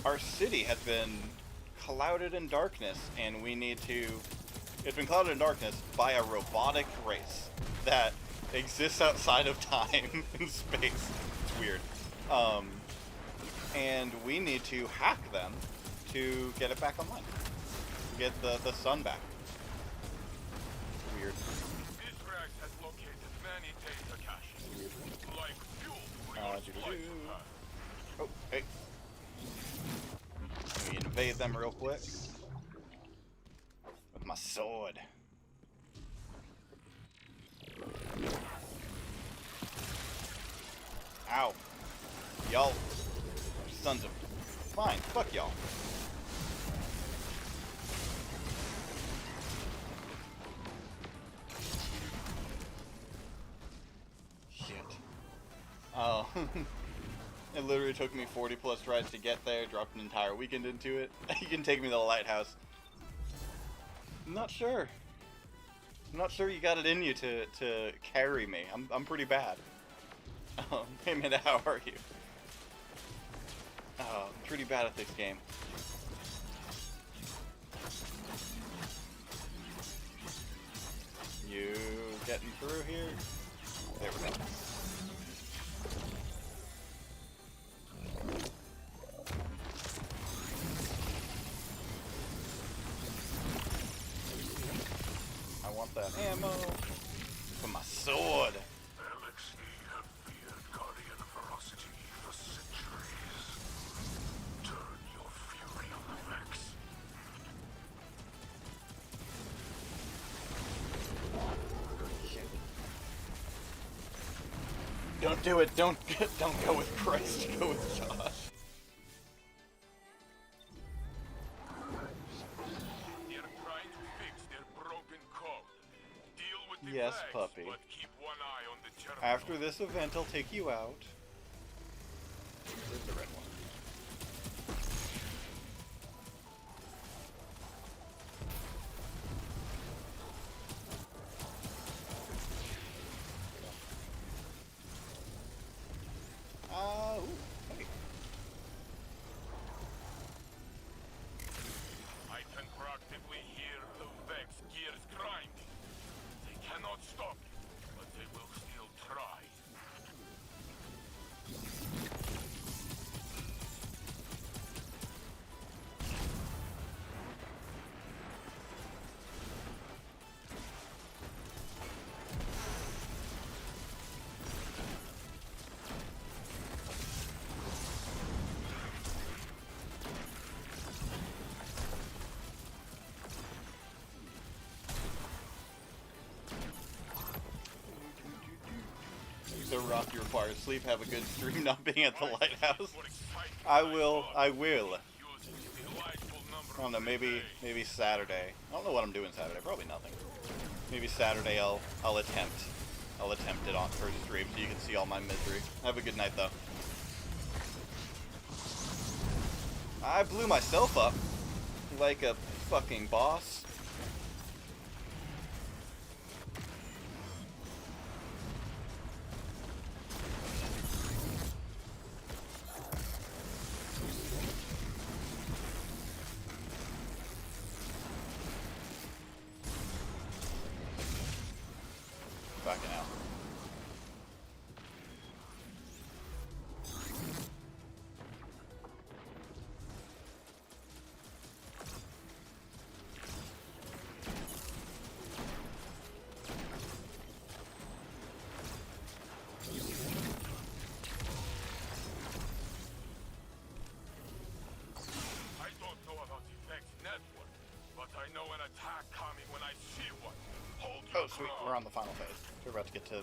Our city has been clouded in darkness, and it's been clouded in darkness by a robotic race that exists outside of time and space. It's weird. And we need to hack them to get it back online. Get the sun back. Weird. Israel has located Doo-doo-doo. Oh, hey. Let me invade them real quick. With my sword. Ow. Y'all. Sons of... Fine, fuck y'all. Shit. Oh. It literally took me 40 plus tries to get there, dropped an entire weekend into it. You can take me to the lighthouse. I'm not sure. I'm not sure you got it in you to carry me. I'm pretty bad. Hey man, how are you? Oh, I'm pretty bad at this game. You getting through here? There we go. I want that ammo for my sword. Don't do it. Don't go with Christ. Go with Josh. They're trying to fix their broken code. Deal with the Yes, flags, puppy. but keep one eye on the terminal. After this event, I'll take you out. Where's the red one? Hey. I can practically hear the Vex gears grinding. They cannot stop it, but they will still try. So Rocky requires sleep, have a good stream, not being at the lighthouse. I will. I don't know, maybe Saturday. I don't know what I'm doing Saturday, probably nothing. Maybe Saturday I'll attempt it on first stream so you can see all my misery. Have a good night though. I blew myself up like a fucking boss. Backing out. I don't know about the Vex network, but I know an attack coming when I see one. Hold your Oh sweet, ground. we're on the final phase. We're about to get to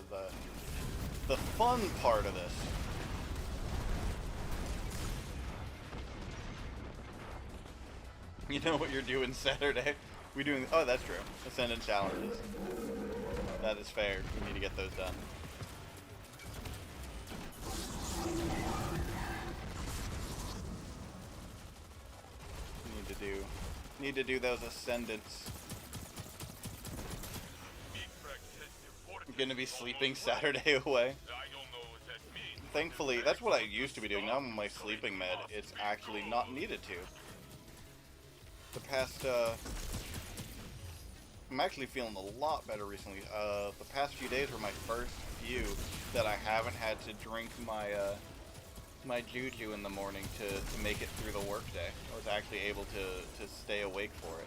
the fun part of this. You know what you're doing Saturday? We doing? Oh, that's true. Ascendant challenges. That is fair. We need to get those done. Need to do those ascendants. I'm gonna be sleeping Saturday away. Thankfully, that's what I used to be doing. Now I'm on my sleeping med. It's actually not needed to. The past, I'm actually feeling a lot better recently. The past few days were my first few that I haven't had to drink my, my juju in the morning to make it through the workday. I was actually able to stay awake for it.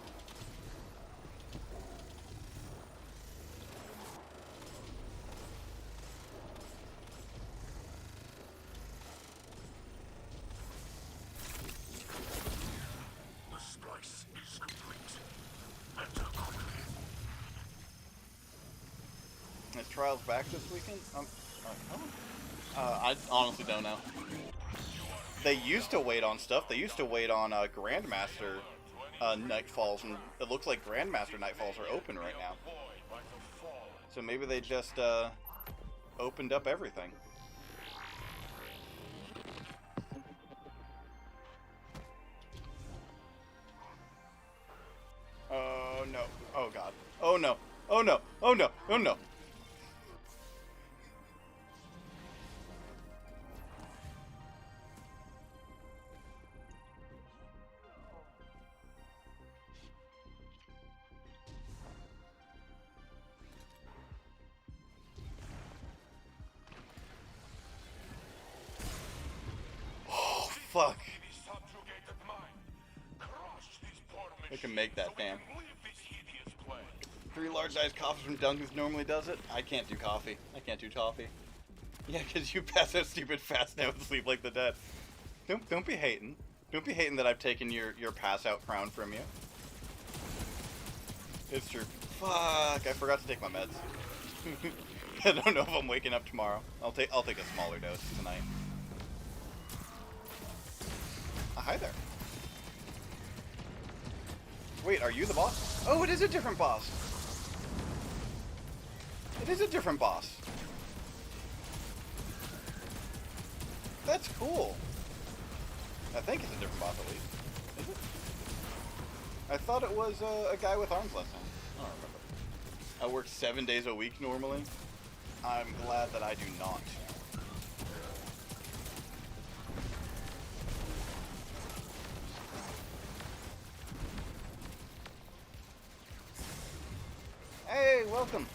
trials back this weekend? I honestly don't know. They used to wait on stuff. They used to wait on Grandmaster Nightfalls, and it looks like Grandmaster Nightfalls are open right now. So maybe they just opened up everything. Oh no. Oh god. Oh no. Oh no. Oh no. Oh no. Oh fuck. We can make that, damn. 3 large-sized coffees from Dunkin's normally does it. I can't do coffee. I can't do toffee. Yeah, because you pass out stupid fast now and sleep like the dead. Don't be hating. Don't be hating that I've taken your pass-out crown from you. It's true. Fuck, I forgot to take my meds. I don't know if I'm waking up tomorrow. I'll take a smaller dose tonight. Hi there. Wait, are you the boss? Oh, it is a different boss. It is a different boss. That's cool. I think it's a different boss at least. Is it? I thought it was a guy with arms last time. I don't remember. I work 7 days a week normally. I'm glad that I do not. Hey, welcome.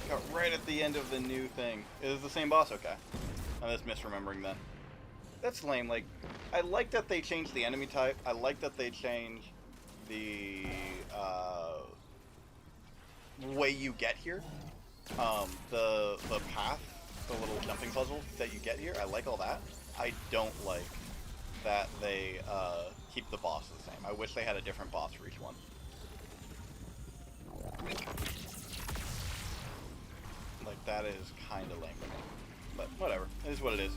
Got right at the end of the new thing. It is the same boss, okay. I'm just misremembering then. That's lame. Like, I like that they changed the enemy type. I like that they changed the way you get here. The path, the little jumping puzzle that you get here. I like all that. I don't like that they keep the boss the same. I wish they had a different boss for each one. Like, that is kind of lame to me. But whatever. It is what it is.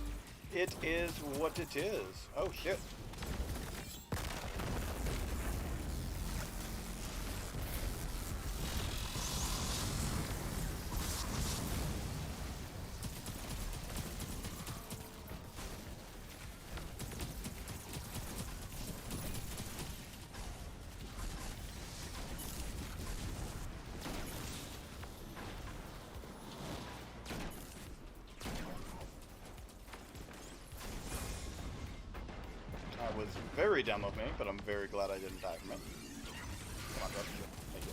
It is what it is. Oh, shit. Was very dumb of me, but I'm very glad I didn't die from it. Come on, Josh. Thank you.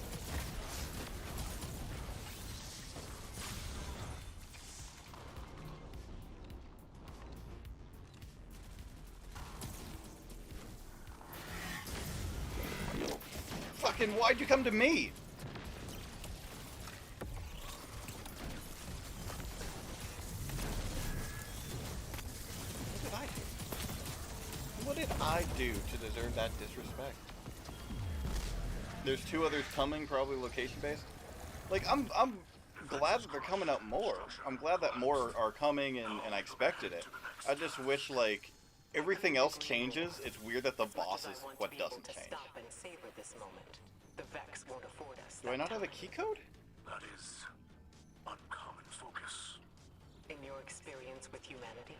Fucking, why'd you come to me? What did I do to deserve that disrespect? There's 2 others coming, probably location-based. Like, I'm glad that they're coming out more. I'm glad that more are coming, and I expected it. I just wish, like, everything else changes. It's weird that the boss is what doesn't change. Do I not have a key code? That is uncommon focus. In your experience with humanity?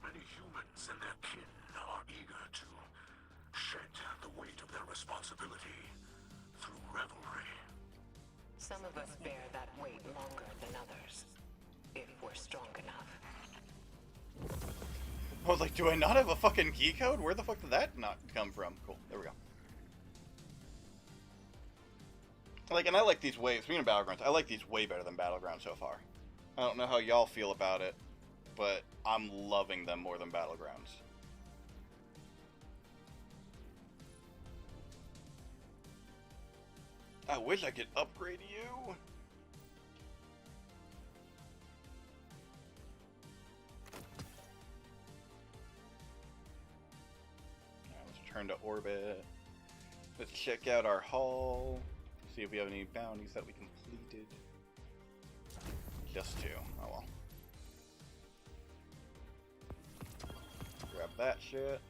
Many humans and their kin are eager to shed the weight of their responsibility through revelry. Some of us bear that weight longer than others, if we're strong enough. I was like, do I not have a fucking key code? Where the fuck did that not come from? Cool, there we go. Like, and I like these way, speaking of Battlegrounds, I like these way better than Battlegrounds so far. I don't know how y'all feel about it, but I'm loving them more than Battlegrounds. I wish I could upgrade you. Let's turn to orbit. Let's check out our haul. See if we have any bounties that we completed. Just 2. Oh well. Grab that shit.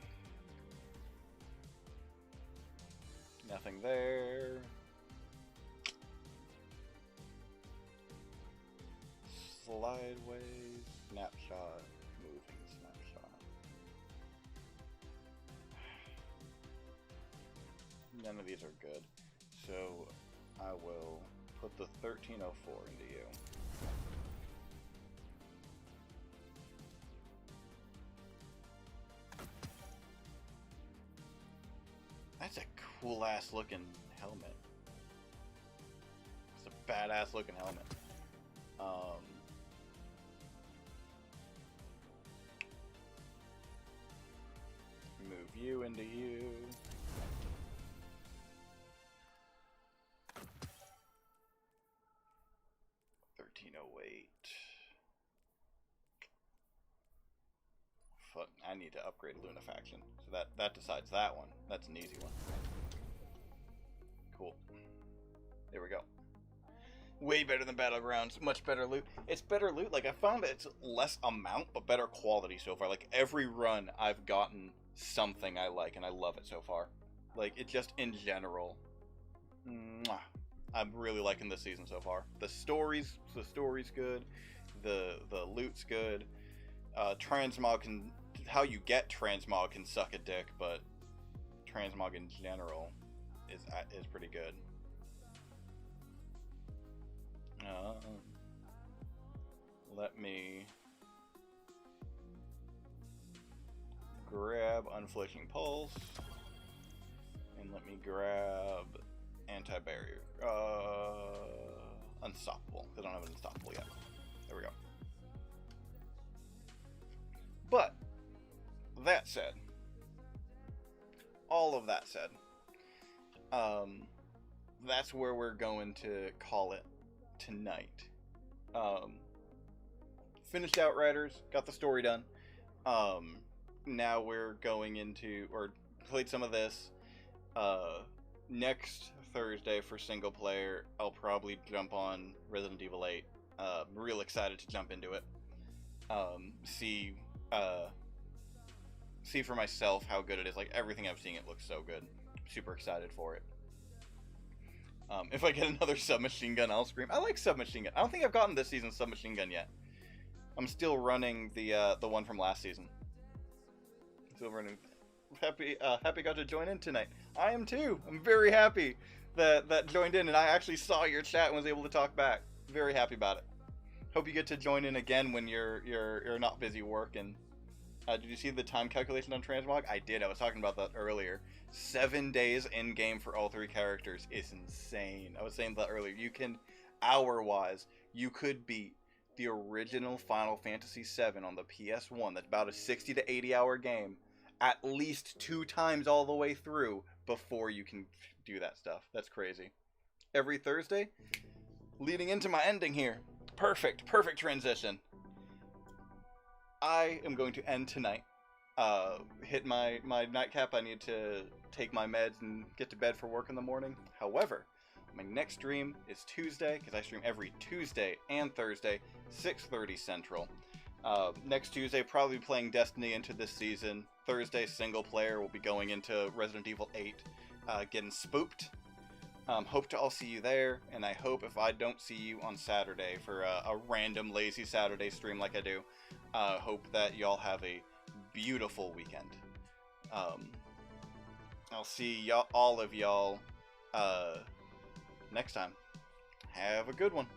Nothing there. Slideways, snapshot, moving snapshot. None of these are good, so I will put the 1304 into you. That's a cool ass looking helmet. It's a badass looking helmet. Move you into you. Fuck, I need to upgrade Lunafaction. So that decides that one. That's an easy one. Cool. There we go. Way better than Battlegrounds. Much better loot. It's better loot. Like, I found that it's less amount, but better quality so far. Like, every run, I've gotten something I like, and I love it so far. Like, it just, in general, mwah. I'm really liking this season so far. The story's good. The loot's good. Transmog can... How you get transmog can suck a dick, but transmog in general is pretty good. Let me grab Unflinching Pulse, and let me grab Anti-Barrier. Unstoppable. I don't have an Unstoppable yet. There we go. But, that said, all of that said, that's where we're going to call it tonight. Finished Outriders, got the story done. Now we're going into, or played some of this. Next Thursday for single player, I'll probably jump on Resident Evil 8. I'm real excited to jump into it. See for myself how good it is. Like, everything I've seen, it looks so good. Super excited for it. If I get another submachine gun, I'll scream. I like submachine gun. I don't think I've gotten this season's submachine gun yet. I'm still running the one from last season. Still running. Happy got to join in tonight. I am too. I'm very happy that joined in, and I actually saw your chat and was able to talk back. Very happy about it. Hope you get to join in again when you're not busy working. Did you see the time calculation on Transmog? I did. I was talking about that earlier. 7 days in game for all 3 characters is insane. I was saying that earlier. You can, hour-wise, you could beat the original Final Fantasy VII on the PS1. That's about a 60 to 80 hour game. At least 2 times all the way through before you can do that stuff. That's crazy. Every Thursday, leading into my ending here. Perfect transition. I am going to end tonight. Hit my nightcap. I need to take my meds and get to bed for work in the morning. However, my next stream is Tuesday, because I stream every Tuesday and Thursday, 6:30 Central. Next Tuesday, probably playing Destiny into this season. Thursday, single player, we'll be going into Resident Evil 8, getting spooked. Hope to all see you there, and I hope if I don't see you on Saturday for a random lazy Saturday stream like I do, hope that y'all have a beautiful weekend. I'll see all of y'all next time. Have a good one.